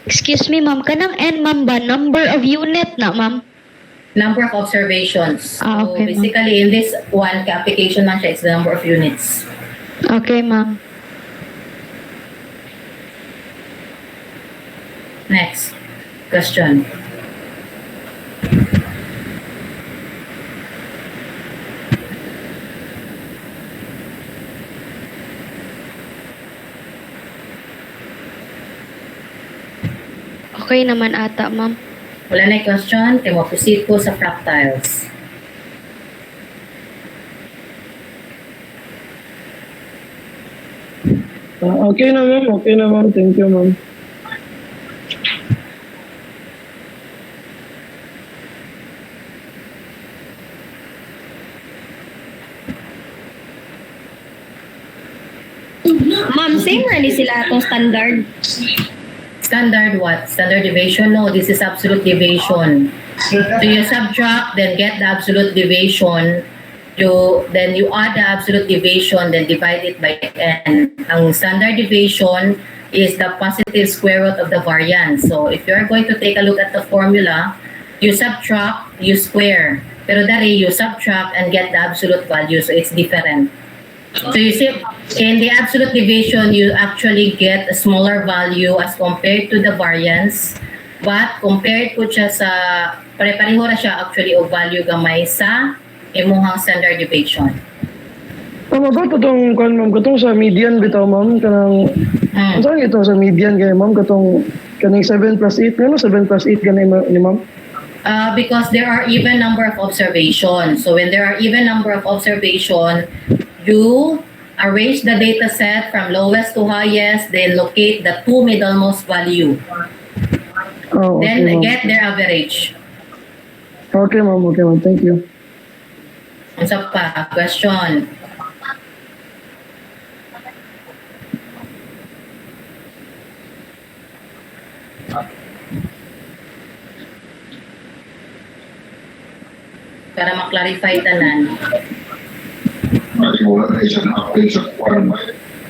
Excuse me, ma'am. Kanang N, ma'am ba? Number of unit na, ma'am? Number of observations. Ah, okay, So basically, in this one application man siya, it's the number of units. Okay, ma'am. Next question. Okay naman ata, ma'am. Wala na yung question, kaya proceed po sa fractals. Okay na ma'am, thank you ma'am. Ma'am, same ra ni sila atong standard. Standard what? Standard deviation? No, this is absolute deviation. So you subtract, then get the absolute deviation. Then you add the absolute deviation, then divide it by n. Ang standard deviation is the positive square root of the variance. So if you're going to take a look at the formula, you subtract, you square. Pero dari, you subtract and get the absolute value. So it's different. So you see, in the absolute deviation, you actually get a smaller value as compared to the variance. But compared po siya sa, pare-pareho na siya actually o value gamay sa imuhang standard deviation. Tama ba katong kan ma'am, katong sa median bitaw ma'am, kanang saan ito sa median kay ma'am, katong kaning 7 plus 8, ano 7 plus 8 ganay ni ma'am? Because there are even number of observations. So when there are even number of observation, you arrange the data set from lowest to highest, then locate the two middlemost value. Oh, okay, Then ma'am. get their average. Okay, ma'am. Okay, ma'am. Thank you. Unsa pa? Question. Para maklarify tanan.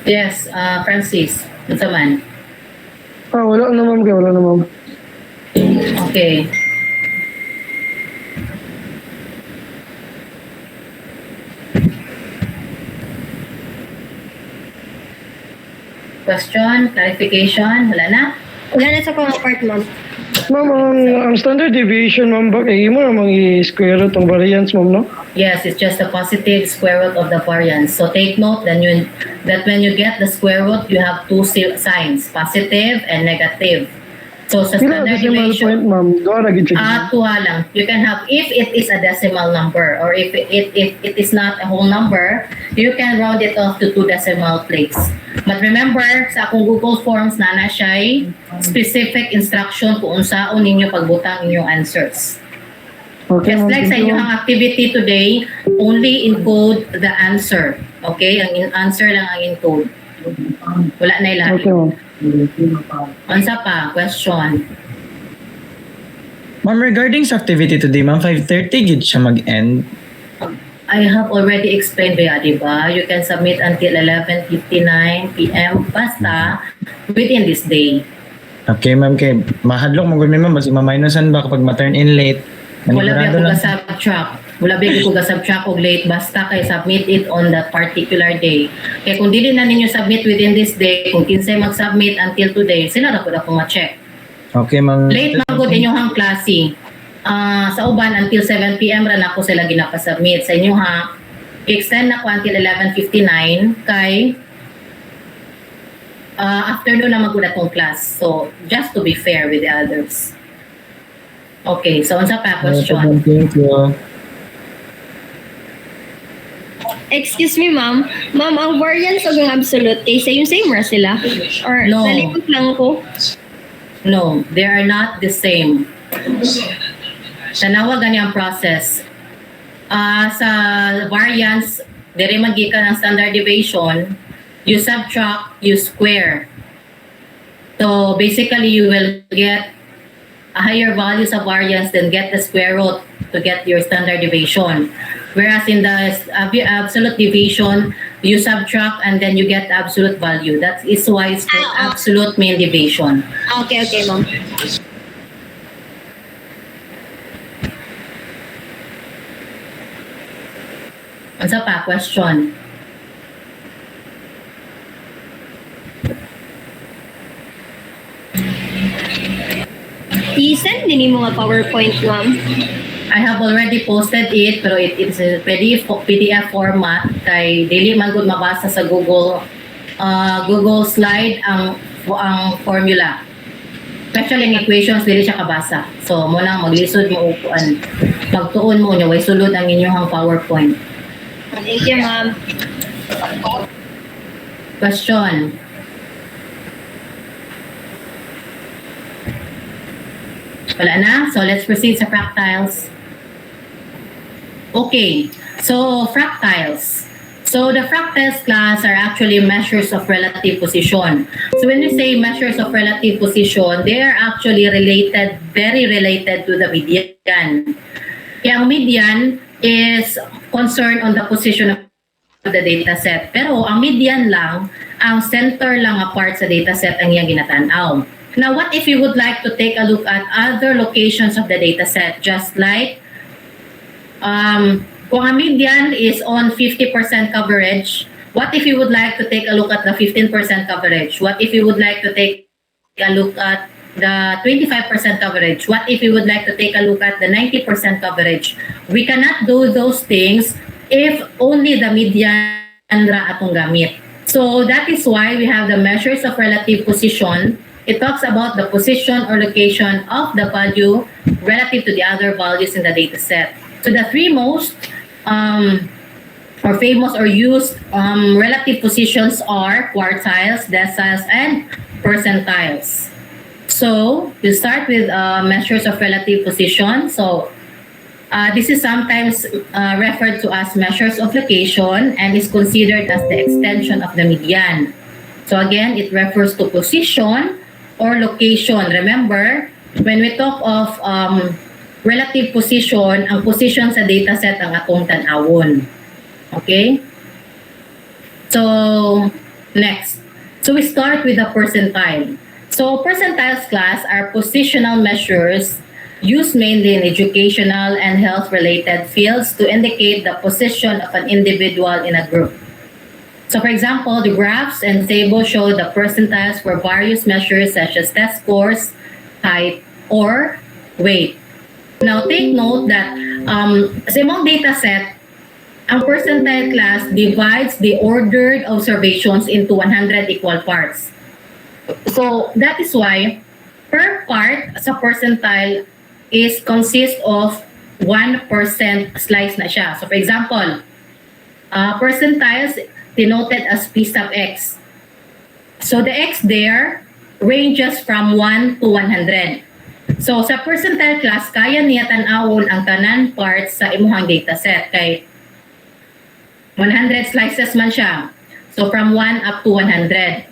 Yes, Francis. Unsa man? Wala na, ma'am. Wala na, ma'am. Okay. Question, clarification, wala na? Wala na sa kong part, ma'am. Ma'am, ang standard deviation, ma'am, ba kay mo namang i-square root ang variance, ma'am, no? Yes, it's just the positive square root of the variance. So take note that when you get the square root, you have two signs, positive and negative. So sa Pila standard decimal point, deviation, ma'am? Doon na gid siya. tuwa lang. You can have, if it is a decimal number or if it is not a whole number, you can round it off to 2 decimal places. But remember, sa akong Google Forms, nana siya specific instruction kung unsaon ninyo pagbutang inyong answers. Okay, Just ma'am. like sa Thank you. inyong activity today, only encode the answer. Okay? Ang answer lang ang encode. Wala na ilalim. Okay, ma'am. Unsa pa? Question. Ma'am, regarding sa activity today, ma'am, 5:30 gid siya mag-end. I have already explained ba, di ba? You can submit until 11:59 p.m. basta within this day. Okay, ma'am, kay mahadlok mo gud ma'am, basi ma-minusan ba kapag ma-turn in late. Wala ba Manigurado ko lang. ga-subtract. Wala ba ko ga-subtract og late basta kay submit it on that particular day. Kaya kung dili na ninyo submit within this day, kung kinsay mag-submit until today, sila na pud ako ma-check. Okay, ma'am. Late man gud inyong klase. Sa uban until 7 p.m. ra na ako sila ginapa-submit. Sa inyo ha, extend na ko until 11:59 kay afternoon na magud atong class. So, just to be fair with the others. Okay, so unsa pa question? Thank you. Excuse me, ma'am. Ma'am, ang variance o ang absolute case, same ra sila? Or No. nalipot lang ko? No, they are not the same. Tanawa gani ang process. Sa variance, dere magikan ang standard deviation, you subtract, you square. So basically, you will get a higher value sa variance than get the square root to get your standard deviation. Whereas in the absolute deviation, you subtract and then you get the absolute value. That is why it's called absolute mean deviation. Okay, ma'am. Unsa pa question? I-send din mo nga PowerPoint, ma'am. I have already posted it pero it is a PDF format kay dili man gud mabasa sa Google slide ang formula. Especially ang equations dili siya kabasa. So mo nang maglisod mo upuan. Magtuon mo nya way sulod ang inyong PowerPoint. Thank you, ma'am. Question. Wala na? So let's proceed sa fractiles. Okay, so fractiles. So the fractiles class are actually measures of relative position. So when we say measures of relative position, they are actually related, very related to the median. Kaya ang median is concerned on the position of the data set. Pero ang median lang, ang center lang apart sa data set ang iyang ginatanaw. Now, what if you would like to take a look at other locations of the data set, just like kung ang median is on 50% coverage, what if you would like to take a look at the 15% coverage? What if you would like to take a look at the 25% coverage? What if you would like to take a look at the 90% coverage? We cannot do those things if only the median ra atong gamit. So that is why we have the measures of relative position. It talks about the position or location of the value relative to the other values in the data set. So the three most or famous or used relative positions are quartiles, deciles, and percentiles. So you start with measures of relative position. So this is sometimes referred to as measures of location and is considered as the extension of the median. So again, it refers to position or location. Remember, when we talk of relative position, ang position sa dataset ang atong tanawon. Okay? So, next. So we start with the percentile. So percentiles class are positional measures used mainly in educational and health-related fields to indicate the position of an individual in a group. So for example, the graphs and tables show the percentiles for various measures such as test scores, height, or weight. Now take note that sa imong dataset, ang percentile class divides the ordered observations into 100 equal parts. So that is why per part sa percentile is consist of 1% slice na siya. So for example, percentiles denoted as P sub X. So the X there ranges from 1 to 100. So sa percentile class, kaya niya tanawon ang tanan parts sa imuhang dataset kay 100 slices man siya. So from 1 up to 100.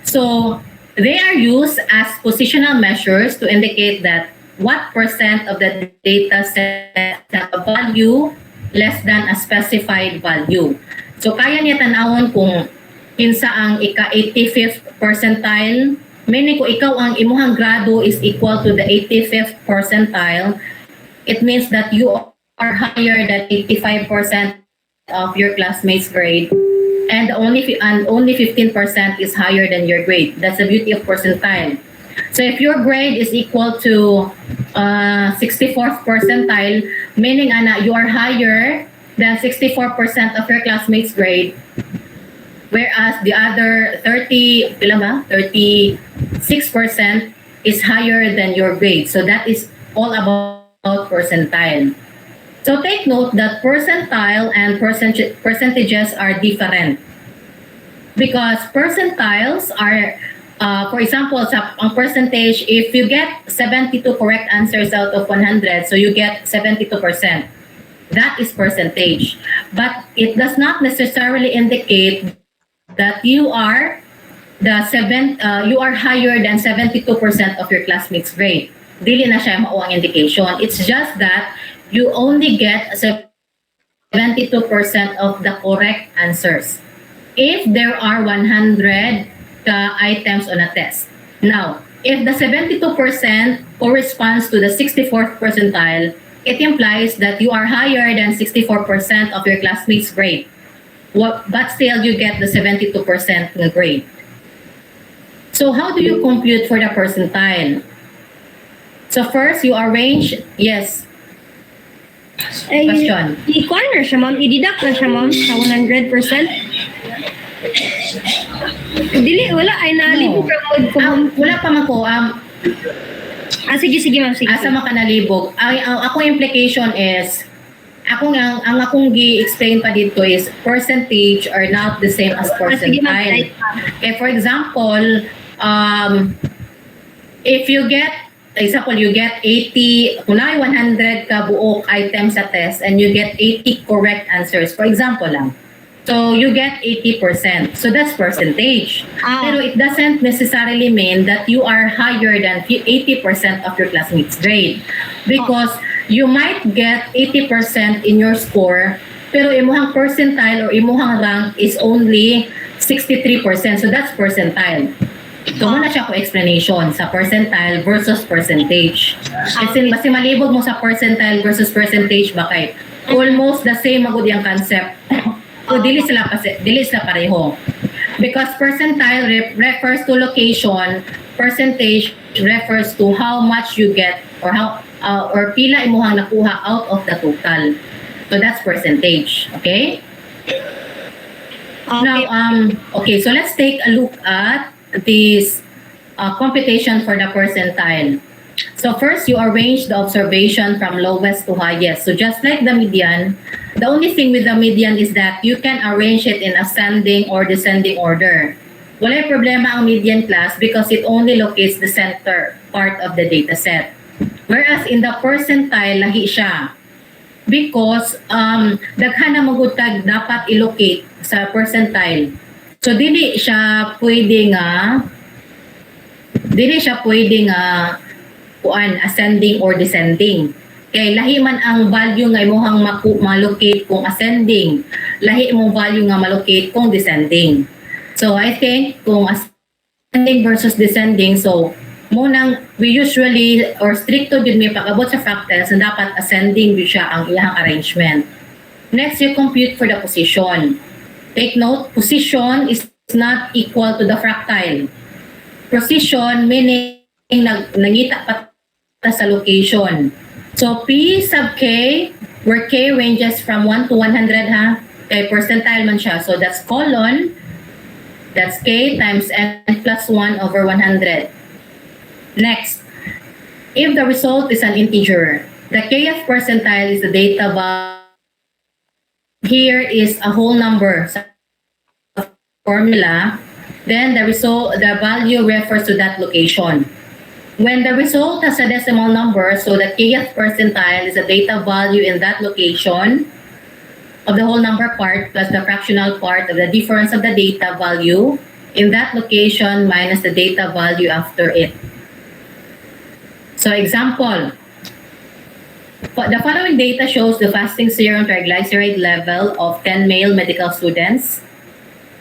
So they are used as positional measures to indicate that what percent of the data set has a value less than a specified value. So kaya niya tanawon kung kinsa ang ika-85th percentile, meaning kung ikaw ang imuhang grado is equal to the 85th percentile, it means that you are higher than 85% of your classmates' grade and only 15% is higher than your grade. That's the beauty of percentile. So if your grade is equal to 64th percentile, meaning you are higher than 64% of your classmates' grade, whereas the other 36% is higher than your grade. So that is all about percentile. So take note that percentile and percentages are different because percentiles are, for example, ang percentage, if you get 72 correct answers out of 100, so you get 72%. That is percentage. But it does not necessarily indicate that you are higher than 72% of your classmates' grade. Dili na siya mao ang indication. It's just that you only get 72% of the correct answers if there are 100 items on a test. Now, if the 72% corresponds to the 64th percentile, it implies that you are higher than 64% of your classmates' grade. But still, you get the 72% grade. So how do you compute for the percentile? So first, you arrange, yes. Question. I-equal na siya, ma'am. I-deduct na siya, ma'am, sa 100%. Dili, wala. Ay, naalibog ka mo. Wala pa man ko. Sige, ma'am. Sige. Asa makanalibog. Akong implication is, ang akong gi-explain pa dito is percentage are not the same as percentile. Okay, for example, if you get 80, kunwari 100 ka buok items sa test and you get 80 correct answers, for example lang. So you get 80%. So that's percentage. Pero it doesn't necessarily mean that you are higher than 80% of your classmates' grade. Because you might get 80% in your score, pero imuhang percentile or imuhang rank is only 63%. So that's percentile. So muna siya ko explanation sa percentile versus percentage. Kasi basi malibog mo sa percentile versus percentage bakay almost the same magud yung concept. So dili sila pareho. Because percentile refers to location, percentage refers to how much you get or or pila imuhang nakuha out of the total. So that's percentage, okay? Now okay, so let's take a look at this computation for the percentile. So first, you arrange the observation from lowest to highest. So just like the median, the only thing with the median is that you can arrange it in ascending or descending order. Wala problema ang median class because it only locates the center part of the data set. Whereas in the percentile, lahi siya. Because daghan na magutag dapat i-locate sa percentile. So dili siya pwede nga ascending or descending. Kay lahi man ang value nga imuhang malocate kung ascending, lahi mong value nga malocate kung descending. So I think kung ascending versus descending, so we usually or stricto din may pag-abot sa fractals na dapat ascending din siya ang iyang arrangement. Next, you compute for the position. Take note, position is not equal to the fractile. Position meaning nangita pa sa location. So P sub K, where K ranges from 1 to 100 ha, kay percentile man siya. So that's colon, that's K times N plus 1 over 100. Next, if the result is an integer, the Kth percentile is the data value. Here is a whole number formula. Then the value refers to that location. When the result has a decimal number, so the Kth percentile is the data value in that location of the whole number part plus the fractional part of the difference of the data value in that location minus the data value after it. So example, the following data shows the fasting serum triglyceride level of 10 male medical students.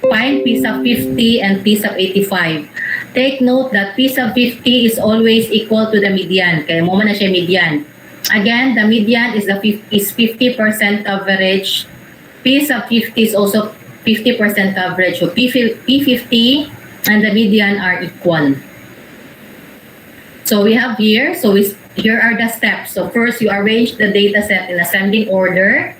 Find P sub 50 and P sub 85. Take note that P sub 50 is always equal to the median. Kaya mo man na siya median. Again, the median is 50% coverage. P sub 50 is also 50% coverage. So P50 and the median are equal. So we have here, here are the steps. So first, you arrange the data set in ascending order.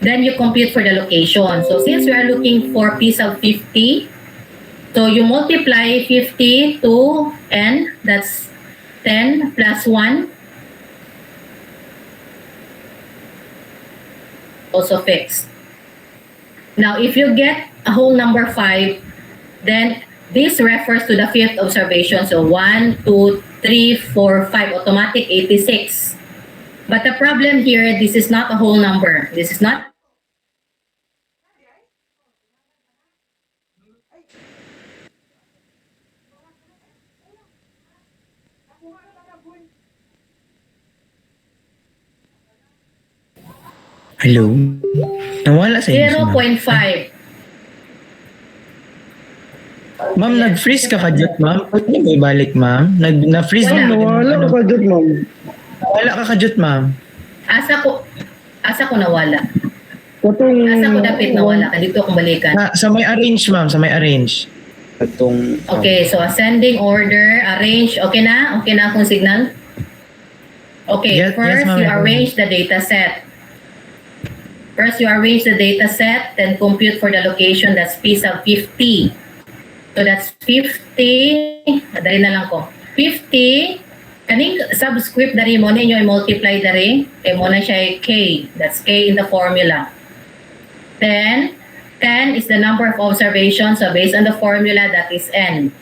Then you compute for the location. So since we are looking for P sub 50, so you multiply 50 to N, that's 10 plus 1. Also fixed. Now, if you get a whole number 5, then this refers to the fifth observation. So 1, 2, 3, 4, 5, automatic 86. But the problem here, this is not a whole number. This is not. Hello? Nawala sa inyo. 0.5. Ma'am, nag-freeze ka kadyot, ma'am? Pwede niyo ba ibalik, ma'am? Na-freeze Wala. na. Nawala ka kadyot, ma'am. Nawala ka kadyot, ma'am. Asa ko nawala. Katong... Asa ko dapat nawala. Dito akong balikan. Sa may arrange, ma'am. Sa may arrange. Atong Okay, so ascending order, arrange. Okay na? Okay na akong signal? Okay, Yes, first ma'am. you arrange the data set. First you arrange the data set, then compute for the location, that's P sub 50. So that's 50, dari na lang ko. 50, kaning subscript dari mo ninyo i-multiply dari, kay mo na siya K, that's K in the formula. Then, 10 is the number of observations, so based on the formula, that is N.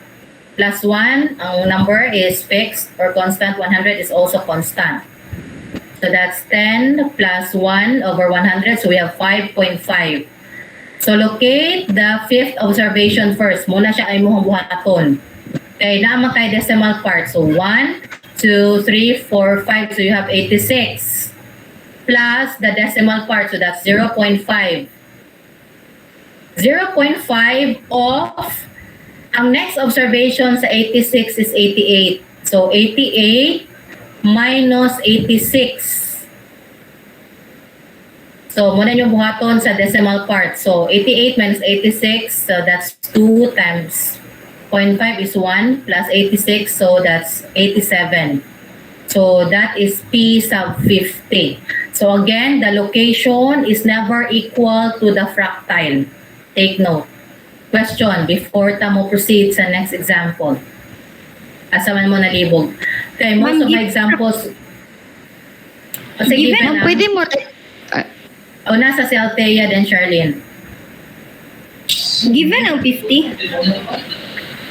Plus 1, ang number is fixed or constant, 100 is also constant. So that's 10 plus 1 over 100, so we have 5.5. So locate the fifth observation first. Muna siya ay muhang buhaton. Okay, naman kay decimal part. So 1, 2, 3, 4, 5. So you have 86. Plus the decimal part. So that's 0.5. 0.5 of, ang next observation sa 86 is 88. So 88 minus 86. So, muna yung buhaton sa decimal part. So, 88 minus 86, so that's 2 times 0.5 is 1 plus 86, so that's 87. So, that is P sub 50. So, again, the location is never equal to the fractile. Take note. Question, before mo proceed sa next example. Asaman mo nalibog. Okay, most of my examples... O, sige, Ma'am, pwede mo... O, nasa si Althea then Charlene. Given ang 50.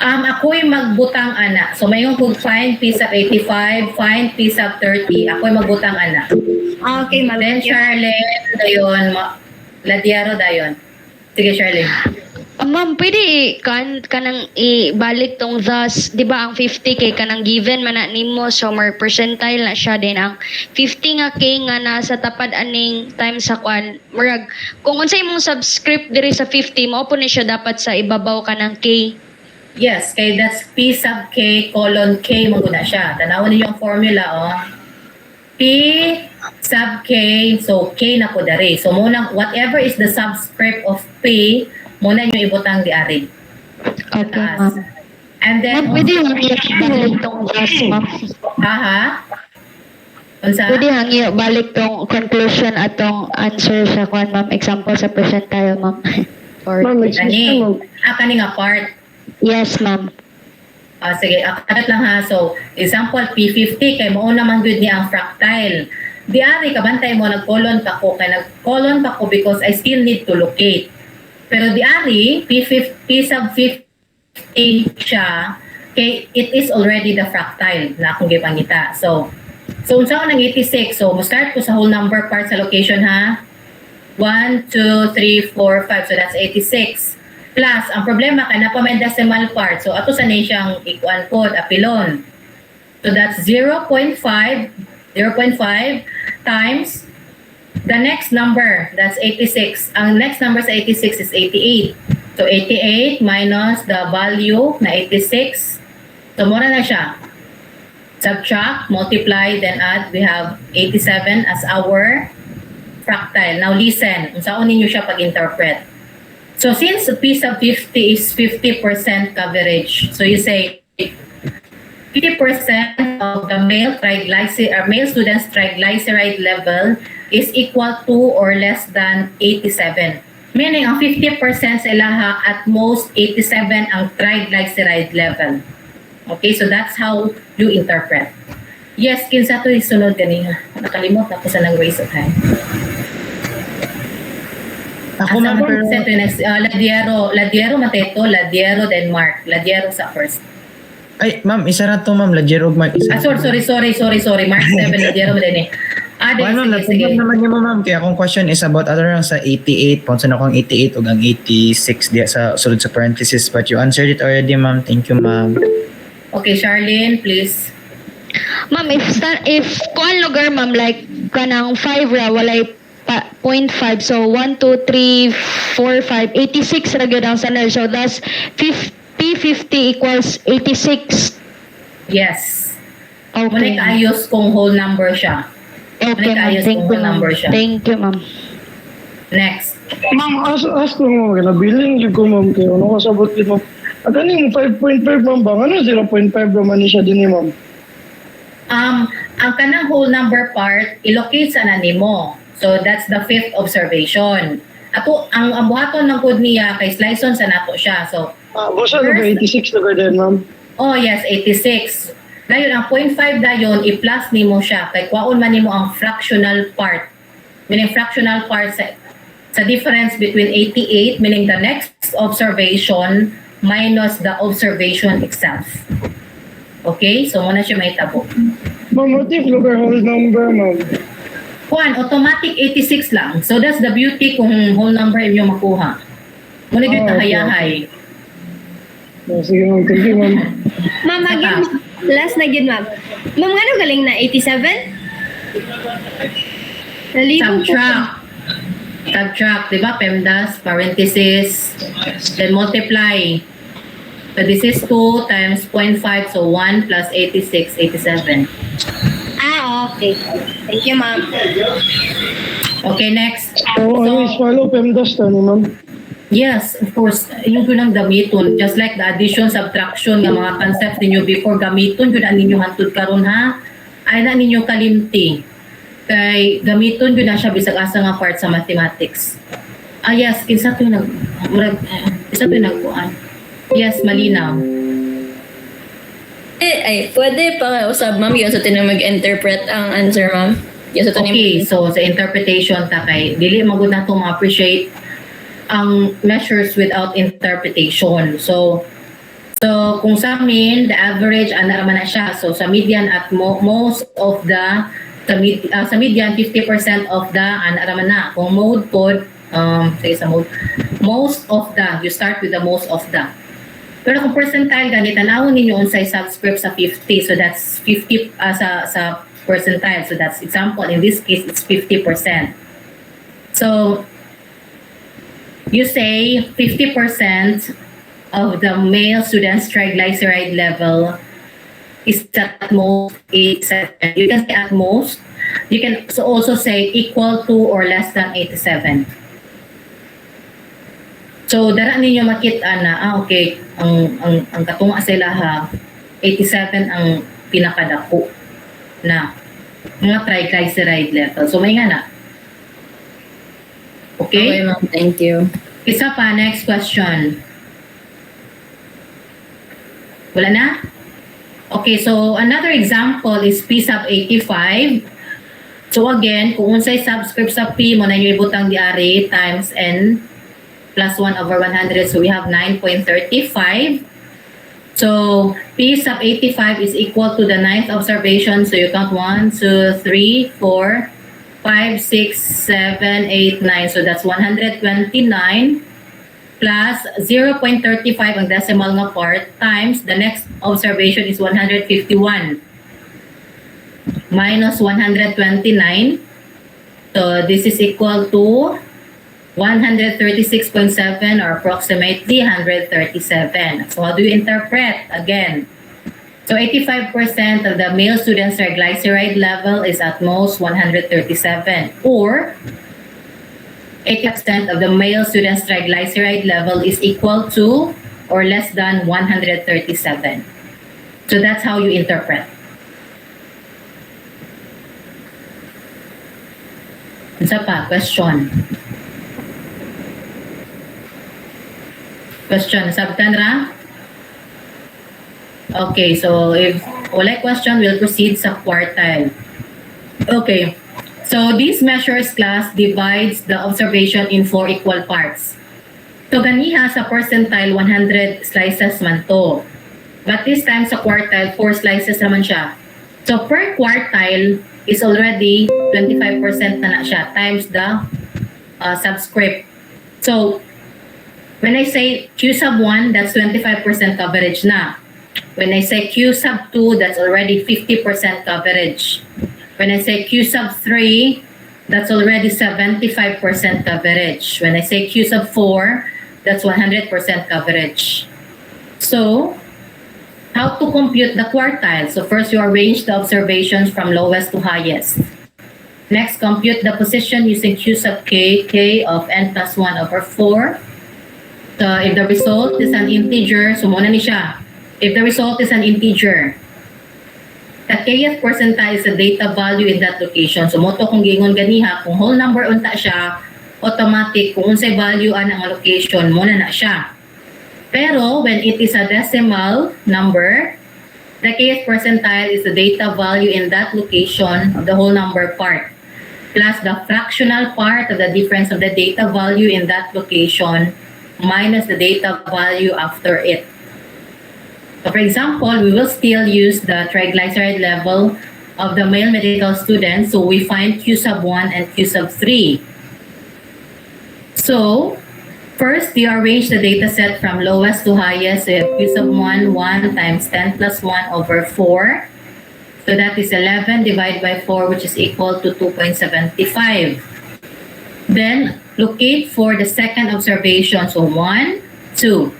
Ako'y magbutang ana. So mayong kung find P sub 85, find P sub 30. Ako'y magbutang ana. Okay, ma'am. Then Charlene, dayon, Ladiaro dayon. Sige, Charlene. Ma'am, pwede kanang ibalik tong thus, di ba ang 50 kay kanang given man na nimo, so more percentile na siya din ang 50 nga kay nga nasa tapad aning time sa kwan. Murag, kung unsay imong subscript diri sa 50, mao po ni siya dapat sa ibabaw kanang K. Yes, kay that's P sub K colon K maguna siya. Tanawon niyo yung formula, oh. P sub K, so K na po dari. So muna, whatever is the subscript of P, muna niyo ibutang di ari. Okay, ma'am. And then, Ma'am, pwede balik tong thus, ma'am. Unsa? Pwede hangi balik tong conclusion atong answer sa kwan, ma'am. Example sa percentile, ma'am. Or, Ma'am, excuse me, ma'am. Kani nga part. yes, ma'am. Sige, akagat lang ha. So, example, P50, kay mo naman good niya ang fractile. Di ari, kabantay mo, nag-colon pa ko. Kaya nag-colon pa ko because I still need to locate. Pero di ari, P sub 50 siya, kay it is already the fractile na akong gipangita. So unsa ko ng 86? So, start ko sa whole number part sa location ha. 1, 2, 3, 4, 5. So, that's 86. Plus, ang problema kay napa may decimal part. So, ato sa siyang ikuan code, apilon. So, that's 0.5 times the next number. That's 86. Ang next number sa 86 is 88. So, 88 minus the value na 86. So, mura na siya. Subtract, multiply, then add. We have 87 as our fractile. Now, listen. Unsaon ninyo siya pag-interpret? So since P sub 50 is 50% coverage, so you say 50% of the male students' triglyceride level is equal to or less than 87. Meaning, ang 50% sa ilaha at most 87 ang triglyceride level. Okay, so that's how you interpret. Yes, kinsa to isunod ganina. Nakalimot ako sa nang raise of hand. Ako ma'am, pero... Ladiero Mateto, Ladiero Denmark. Ladiero sa first. Ay, ma'am, isa na to, ma'am. Ladiero, Mark. Sorry. Mark 7, Ladiero din eh. Ma'am, natubag naman niyo mo, ma'am. Kaya akong question is about other lang sa 88. Ponsan akong 88 o ang 86 diya sa sulod sa parenthesis. But you answered it already, ma'am. Thank you, ma'am. Okay, Charlene, please. Ma'am, if kuan lugar, ma'am, like kanang 5 ra, walay 0.5. So, 1, 2, 3, 4, 5, 86 ra gyud ang standard. So, that's 50 equals 86. Yes. Okay. Muna kaayos kung whole number siya. Okay, ma'am. Thank you, ma'am. Thank you, ma'am. Next. Ma'am, ask ko ma'am, nabiling yung ko ma'am kayo. Ano kasabot yun ma'am? At ano yung 5.5 ma'am ba? Ano 0.5 naman niya din ma'am? Ang kanang whole number part, ilocate sa nanimo. So that's the fifth observation. Ato, ang buhaton ng code niya kay Slyson sa nato siya. So, Bosa na ba 86 na ba din ma'am? Oh yes, 86. Dayon, ang 0.5 dayon, i-plus nimo siya. Kay kwaon man nimo ang fractional part. Meaning fractional part sa difference between 88, meaning the next observation minus the observation itself. Okay? So, muna siya may tabo. Ma'am, what if lugar whole number ma'am? Kuan, automatic 86 lang. So, that's the beauty kung whole number inyo makuha. Muna yun hayahay. Sige ma'am, thank you ma'am. Ma'am, again, last na yun, ma'am. Ma'am, ano galing na 87? Nalibong Subtract, di ba? PEMDAS, parenthesis, then multiply. So this is 2 times 0.5, so 1 plus 86, 87. Okay. Thank you, ma'am. Okay, next. Ano is follow PEMDAS na ni ma'am? Yes, of course. Yung yun ang gamiton. Just like the addition, subtraction, ng mga concept ninyo before gamiton, yun ang ninyo hantod karon ha. Ay na ninyo kalimti. Kay gamiton yun na siya bisag asa nga part sa mathematics. Yes, kinsa to yung nagkuhan. Yes, malinaw. Pwede pa usab ma'am yun sa tinang mag-interpret ang answer ma'am. Yes, Okay, so sa interpretation ta kay dili magud na to ma-appreciate ang measures without interpretation. So kung sa amin, the average, ano naman na siya. So sa median at most of the, sa median, 50% of the, ano naman na. Kung mode pod, say sa mode, most of the, you start with the most of the. Pero kung percentile, ganit, tanawin ninyo unsay subscript sa 50. So that's 50 sa percentile. So that's example, in this case, it's 50%. So you say 50% of the male students' triglyceride level is at most 87. You can say at most. You can also say equal to or less than 87. So dara ninyo makita na okay, ang katunga sila ha 87 ang pinakadako na mga triglyceride level. So may nga na. Okay, Okay? ma'am. Thank you. Isa pa, next question. Wala na? Okay, so another example is P sub 85. So again, kung unsay subscript sa P mo na yung ibutang diari times N plus 1 over 100. So we have 9.35. So P sub 85 is equal to the 9th observation. So you count 1, 2, 3, 4, 5, 6, 7, 8, 9. So that's 129 plus 0.35 ang decimal nga part times the next observation is 151 minus 129. So this is equal to 136.7 or approximately 137. So how do you interpret? Again, so 85% of the male students' triglyceride level is at most 137, or 80% of the male students' triglyceride level is equal to or less than 137. So that's how you interpret. Isa pa, question. Question, sabtan ra? Okay, so if wala question, we'll proceed sa quartile. Okay. So this measures class divides the observation in 4 equal parts. So ganiha sa percentile 100 slices man to. But this time sa quartile 4 slices naman siya. So per quartile is already 25% na siya times the subscript. So when I say Q sub 1, that's 25% coverage na. When I say Q sub 2, that's already 50% coverage. When I say Q sub 3, that's already 75% coverage. When I say Q sub 4, that's 100% coverage. So, how to compute the quartile? So first, you arrange the observations from lowest to highest. Next, compute the position using Q sub k of n plus 1 over 4. So if the result is an integer, so muna ni siya. If the result is an integer, the kth percentile is the data value in that location. So moto kung gingon ganiha, kung whole number unta siya, automatic kung unsay value ang location muna na siya. Pero when it is a decimal number, the kth percentile is the data value in that location of the whole number part, plus the fractional part of the difference of the data value in that location minus the data value after it. So for example, we will still use the triglyceride level of the male medical students. So we find Q sub 1 and Q sub 3. So first, you arrange the data set from lowest to highest. So you have Q sub 1, 1 times 10 plus 1 over 4. So that is 11 divided by 4, which is equal to 2.75. Then locate for the second observation. So 1, 2.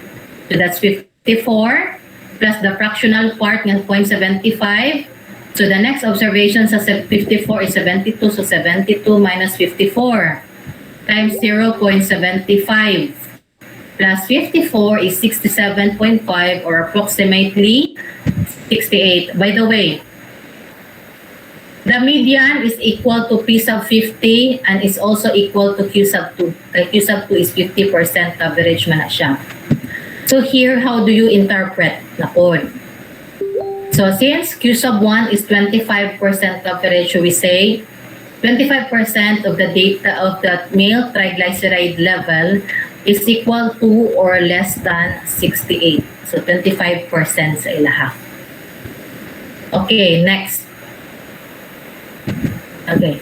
So that's 54. Plus the fractional part ng 0.75. So the next observation sa 54 is 72. So 72 minus 54 times 0.75 plus 54 is 67.5 or approximately 68. By the way, the median is equal to P sub 50 and is also equal to Q sub 2. Q sub 2 is 50% coverage man na siya. So here, how do you interpret na code? So since Q sub 1 is 25% coverage, we say 25% of the data of the male triglyceride level is equal to or less than 68. So 25% sa ilaha. Okay, next. Okay.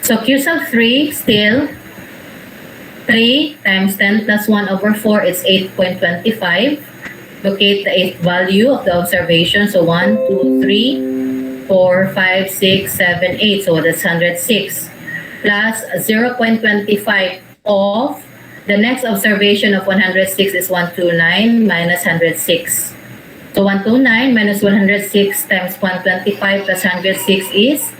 So Q sub 3 still 3 times 10 plus 1 over 4 is 8.25. Locate the 8th value of the observation. So 1, 2, 3, 4, 5, 6, 7, 8. So that's 106. Plus 0.25 of the next observation of 106 is 129 minus 106. So 129 minus 106 times 125 plus 106 is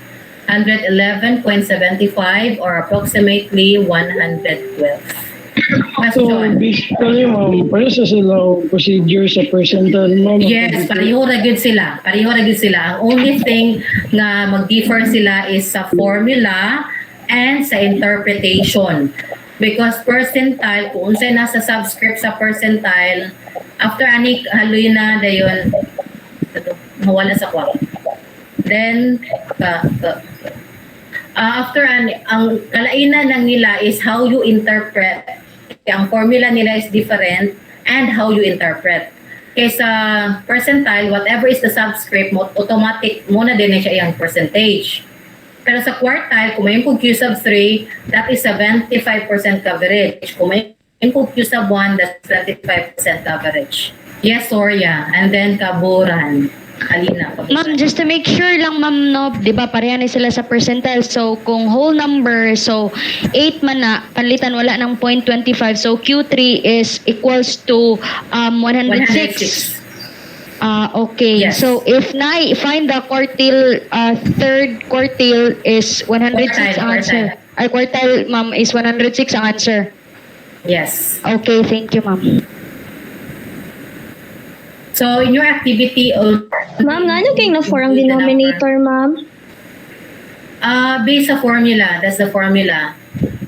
111.75 or approximately 112. So, Question. basically, ma'am, paano sa sila procedure sa percentile, ma'am? Yes, pareho ra gyud sila. Pareho ra gyud sila. Ang only thing nga mag-differ sila is sa formula and sa interpretation. Because percentile, kung unsay nasa subscript sa percentile, after ani haloy na dayon mawala sa kwa. Then after ang kalainan ng nila is how you interpret. Ang formula nila is different and how you interpret. Kaysa percentile, whatever is the subscript, automatic muna din siya yung percentage. Pero sa quartile, kung may Q sub 3, that is 75% coverage. Kung may Q sub 1, that's 25% coverage. Yes, Soria. And then kaburan. Alina. Ma'am, just to make sure lang, ma'am, no, di ba, pareha na sila sa percentile. So, kung whole number, so, 8 man na, panlitan wala ng 0.25. So, Q3 is equals to 106. Okay. Yes. So, if find the quartile, third quartile is 106 ang answer. Ay, quartile, ma'am, is 106 ang answer. Yes. Okay, thank you, ma'am. So, in your activity, Ma'am, ano kayong na 4 ang denominator, ma'am? based sa formula, that's the formula.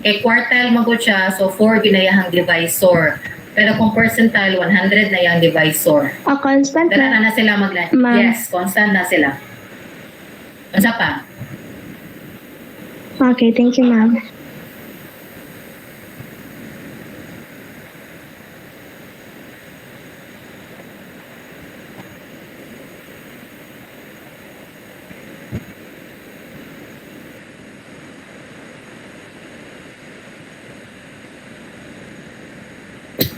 Kay quartile magod siya, so 4 ginayahang divisor. Pero kung percentile, 100 na yung divisor. Constant Kaya na. na sila Ma'am. Yes, constant na sila. Unsa pa? Okay, thank you, ma'am.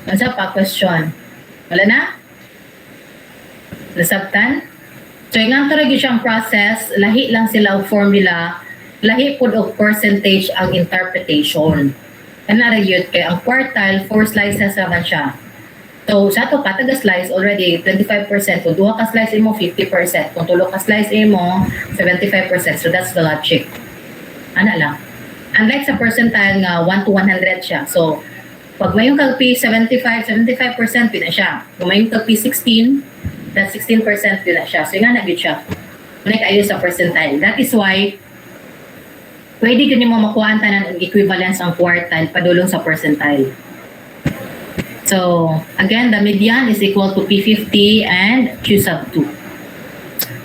Unsa pa question? Wala na? Nasabtan? So, yung ang tarag siyang process, lahi lang sila og formula, lahi po og percentage ang interpretation. Kanara yun, kaya ang quartile, 4 slices naman siya. So, sa ito, pataga slice already, 25%. Kung 2 ka slice mo, 50%. Kung 3 ka slice mo, 75%. So, that's the logic. Ano lang. Unlike sa percentile nga, 1 to 100 siya. So, pag may yung kag-P 75% yun na siya. Kung may yung kag-P 16, that's 16% yun na siya. So, yun nga nag-yun siya. Like, ayun sa percentile. That is why, pwede ganyan mo makuhaan tanan ang equivalence ang quartile padulong sa percentile. So, again, the median is equal to P50 and Q sub 2.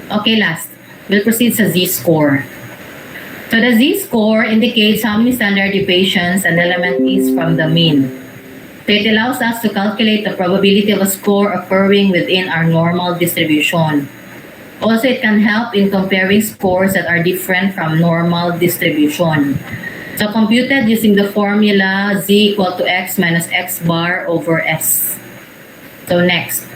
Okay, last. We'll proceed sa Z-score. So, the Z-score indicates how many standard deviations an element is from the mean. So, it allows us to calculate the probability of a score occurring within our normal distribution. Also, it can help in comparing scores that are different from normal distribution. So, computed using the formula Z equal to X minus X bar over S. So, next.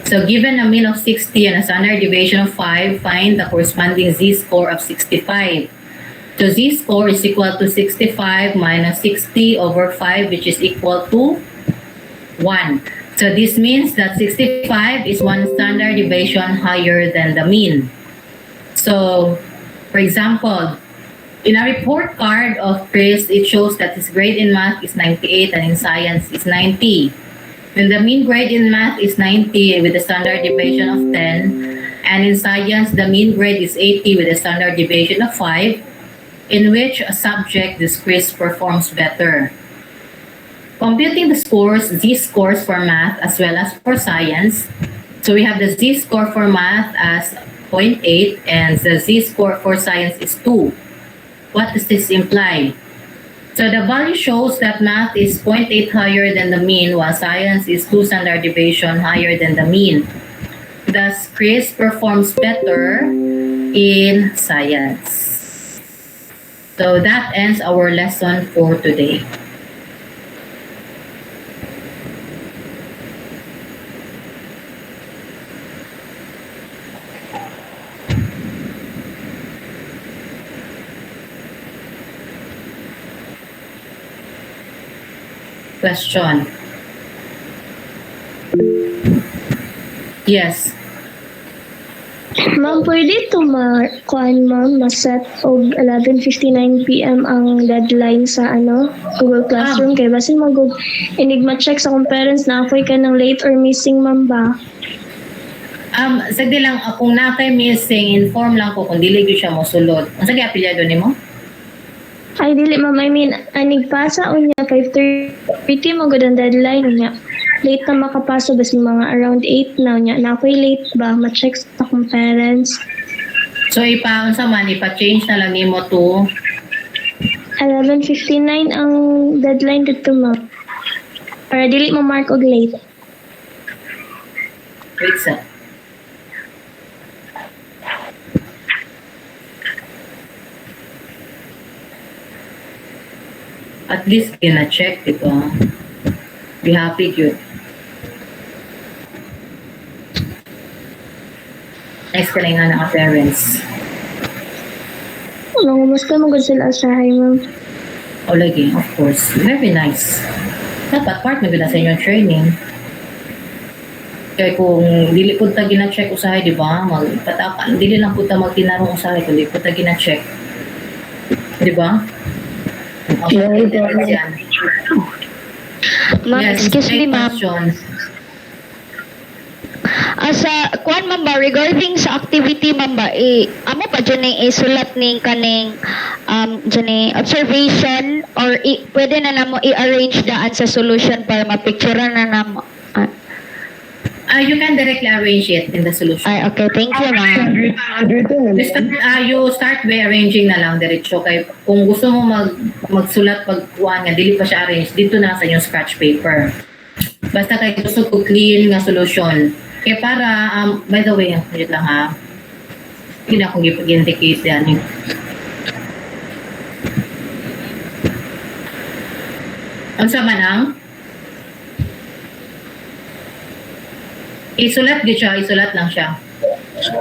So, given a mean of 60 and a standard deviation of 5, find the corresponding Z-score of 65. So, Z-score is equal to 65 minus 60 over 5, which is equal to 1. So, this means that 65 is one standard deviation higher than the mean. So, for example, in a report card of Chris, it shows that his grade in math is 98 and in science is 90. When the mean grade in math is 90 with a standard deviation of 10, and in science, the mean grade is 80 with a standard deviation of 5, in which a subject, this quiz, performs better. Computing the scores, Z-scores for math as well as for science. So we have the Z-score for math as 0.8 and the Z-score for science is 2. What does this imply? So the value shows that math is 0.8 higher than the mean, while science is 2 standard deviation higher than the mean. Thus, Chris performs better in science. So that ends our lesson for today. Question. Yes. Ma'am, pwede ito ma-set og 11:59 PM ang deadline sa Google Classroom kay basin mag enigma check sa akong parents na ako'y ka ng late or missing ma'am ba? Sagdi lang, kung nakay missing, inform lang ko kung dili gyud siya mosulod. Ang sige apelyado nimo? Ay, dili ma'am. I mean, anigpasa unya 5:30 magod ang deadline unya. Late na makapasa basi mga around 8 na unya. Na ako'y late ba? Ma-check sa akong parents. So ipa-unsa man ipa-change na lang nimo to 11:59 ang deadline dito ma'am. Para dili mo mark og late. wait sa. At least kina-check, di ba? Be happy yun. Next ka lang nga ng parents. Musta mo sila asahay ma'am? O lagi, of course. Very nice. Dapat part na gina sa inyong training. Kaya kung dili po ta gina-check usahay, di ba? Magpatakan. Dili lang po ta magtinarong usahay kung dili po ta gina-check. Di ba? Okay, yan. Ma'am, Yes, excuse me, may ma'am. questions. Sa kuan ma'am ba, regarding sa activity ma'am ba, amo pa dyan isulat ning kaning dyan observation or pwede na namo i-arrange daan sa solution para mapicturean na namo. You can directly arrange it in the solution. Ay, okay, thank you ma'am. You start by arranging na lang diretso kay kung gusto mo magsulat pagkuan nga dili pa siya arrange dito na sa inyong scratch paper. Basta kay gusto ko clean nga solution. Kaya para by the way, wait lang ha. Hindi na akong gipag-indicate yan. Ang sama nang isulat lang siya.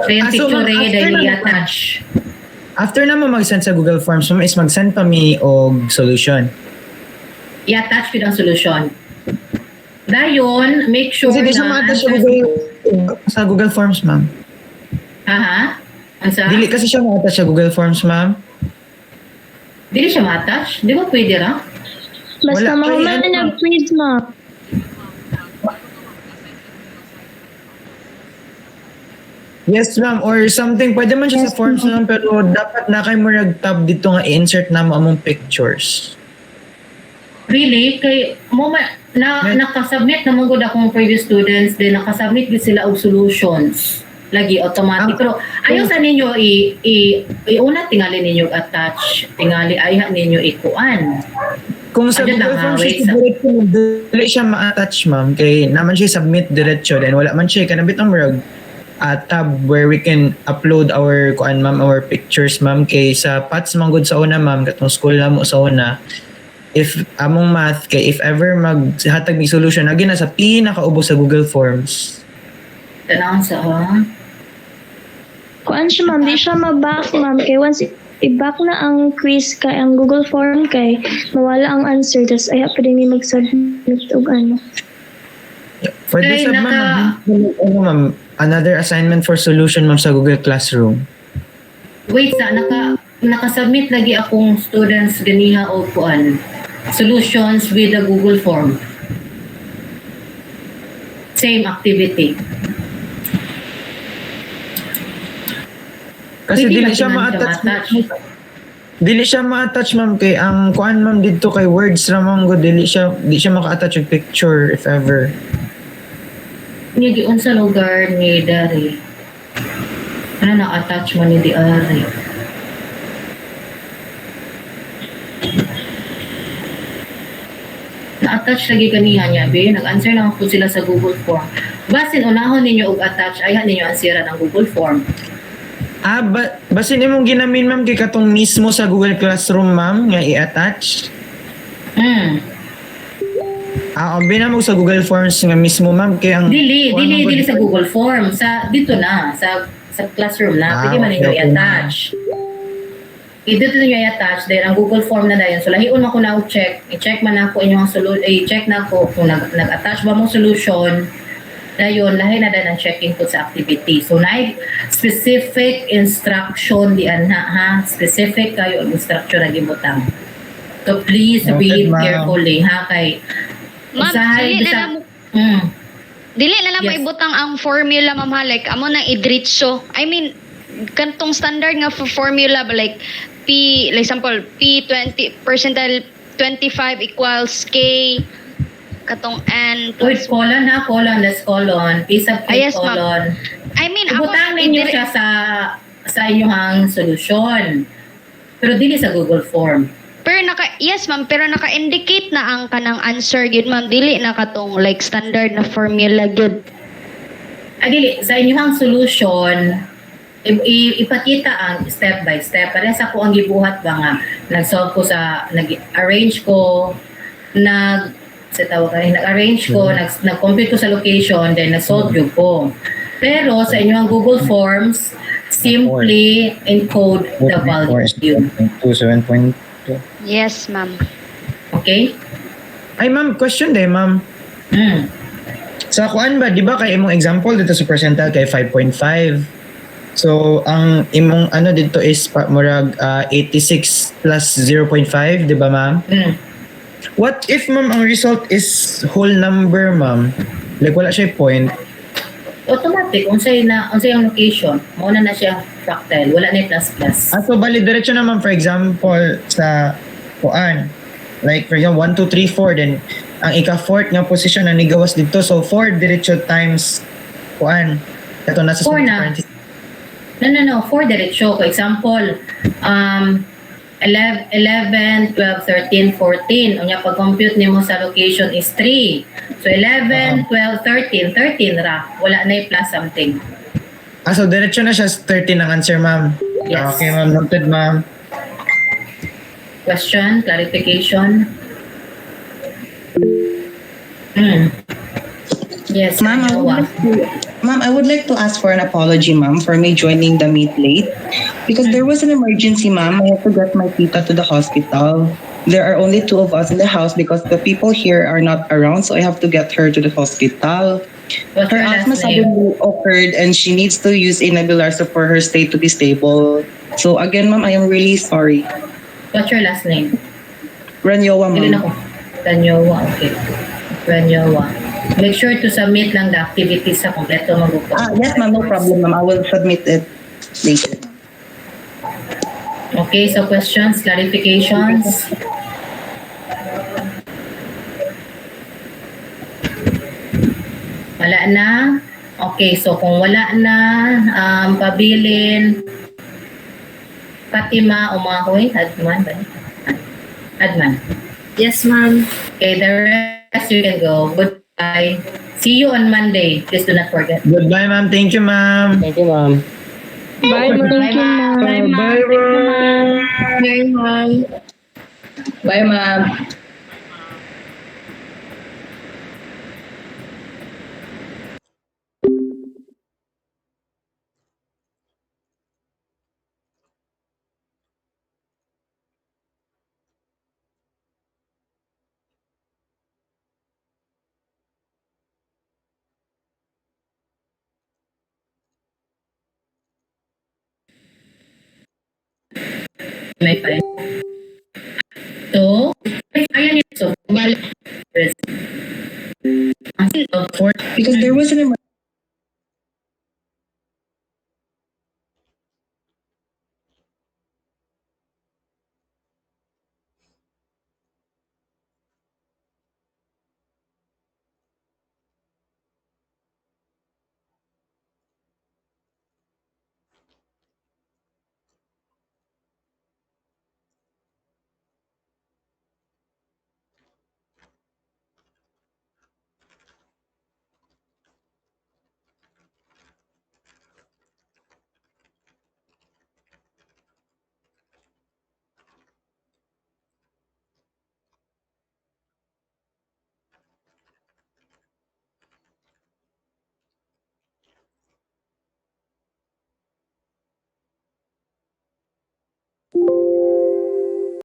So yung So, picture ma'am, rin i-attach. After na mo mag-send sa Google Forms, ma'am, is mag-send pa mi og solution. I-attach ko ang solution. Dayon, make sure Kasi di siya ma-attach sa Google Forms, ma'am. Aha. Ansa? Dili kasi siya ma-attach sa Google Forms, ma'am. Dili siya ma-attach? Di ba pwede ra? Basta Wala, mga ay, man ano, na quiz ma'am. Yes, ma'am. Or something. Pwede man siya sa forms naman, pero dapat na kayo mo nag-tab dito nga i-insert na mo among pictures. Really? Kay mo nakasubmit naman gud akong previous students, then nakasubmit gid sila og solutions. Lagi automatic. Pero ayaw sa ninyo una tingali ninyo attach, tingali ayha ninyo ikuan. Kung sa Ayun Google lang, Forms wait, siya diretso, dili siya ma-attach, ma'am. Kay naman siya submit diretso, then wala man siya kanabit ang murag tab where we can upload our kuan ma'am, our pictures ma'am. Kay sa PATS man gud sa una ma'am, katong school na mo sa una. If among math kay if ever maghatag mi solution agi na sa pinakaubos sa Google Forms. Tanang sa Kuan siya ma'am, di siya ma-back ma'am. Kay once i-back na ang quiz kay ang Google form kay mawala ang answer. Tapos ay pa din mag-submit og ano. For this Kay ma'am, another assignment for solution ma'am sa Google Classroom. wait sa nakasubmit lagi akong students ganiha o kuan solutions with the Google form. Same activity. Kasi Pwede dili ba siya tingan ma-attach. Dili siya ma-attach ma'am kay ang kuan ma'am dito kay words ra ma'am go di siya maka-attach og picture if ever. Ni giun sa lugar ni Dari. Ano na-attach mo ni Dari? attach lagi kaniya niya, be. Nag-answer na po sila sa Google Form. Basin unahon ninyo og attach, ay ninyo answera ng Google Form. Basin imong ginamin ma'am kay katong mismo sa Google Classroom ma'am nga i-attach. Bina mo sa Google Forms nga mismo ma'am kay ang Dili sa Google Form, sa dito na, sa classroom na, pwede man ninyo okay. i-attach. Dito ninyo i-attach, dahil ang Google Form na dayon. So lahiun ako na check, i-check man ako inyong i-check na ako kung nag-attach ba mo solution. Dayon, lahi na dahil ang checking po sa activity. So na specific instruction di ha, specific kayo ang instruction na gibutang. So please read carefully ha kay Ma'am, dili na lang Yes. maibutang ang formula, ma'am, ha? Like, amo nang idritso. I mean, kantong standard nga formula ba, like, like example, P20, percentile 25 equals K, katong N With plus... colon ha, colon, less colon, piece of Yes, colon. I mean, ako... Ibutang ninyo siya sa inyong solution. Pero dili sa Google Form. Pero yes, ma'am, pero naka-indicate na ang kanang answer, gid, ma'am. Dili na katong, like, standard na formula, gid. Dili, sa inyong solution, ipakita ang step by step. Parehas ako ang gibuhat ba nga, nag-solve ko nag-arrange ko, nag-arrange ko, nag-compute ko sa location, then nag-solve ko. Pero sa inyong Google Forms, simply encode the value. 7.2. Yes, ma'am. Okay? Ay ma'am, question din ma'am. Sa kuan ba, di ba kay imong example dito sa percentile kay 5.5. So, ang imong dito is murag 86 plus 0.5, di ba ma'am? What if ma'am ang result is whole number ma'am? Like wala siya point. Automatic, unsay ang location, mauna na siya fractal, wala na yung plus. So bali diretso naman for example sa kuan. Like for example 1, 2, 3, 4 then ang ika-fourth nga position na nigawas dito. So 4 diretso times kuan. Ito nasa 4 na. No, 4 diretso. For example, 11, 12, 13, 14. Unya pag-compute nimo sa location is 3. So 11, 12, 13 ra. Wala na yung plus something. So diretso na siya 13 ang answer ma'am. Yes. Okay ma'am, noted ma'am. Question, clarification? Yes, Ma'am, I would like to ask for an apology, ma'am, for me joining the meet late. Because there was an emergency, ma'am. I had to get my tita to the hospital. There are only 2 of us in the house because the people here are not around, so I have to get her to the hospital. What's Her your last asthma name? suddenly occurred and she needs to use a nebulizer for her state to be stable. So again, ma'am, I am really sorry. What's your last name? Ranyowa, Bilin ma'am. ako. Ranyowa, okay. Ranyowa. Make sure to submit lang the activities sa kompleto mag-upos. Yes, ma'am, no problem, ma'am. I will submit it later. Okay, so questions, clarifications? Wala na? Okay, so kung wala na, pabilin, Fatima, umahoy, Adman ba? Adman. Yes, ma'am. Okay, the rest you can go. Goodbye. See you on Monday. Please do not forget. Goodbye ma'am. Thank you ma'am. Thank you, ma'am. Bye, ma'am. Thank you, ma'am. Bye ma'am. Bye, ma'am. Bye, ma'am. May pa. So, ayan yun. So, Because there was an emergency.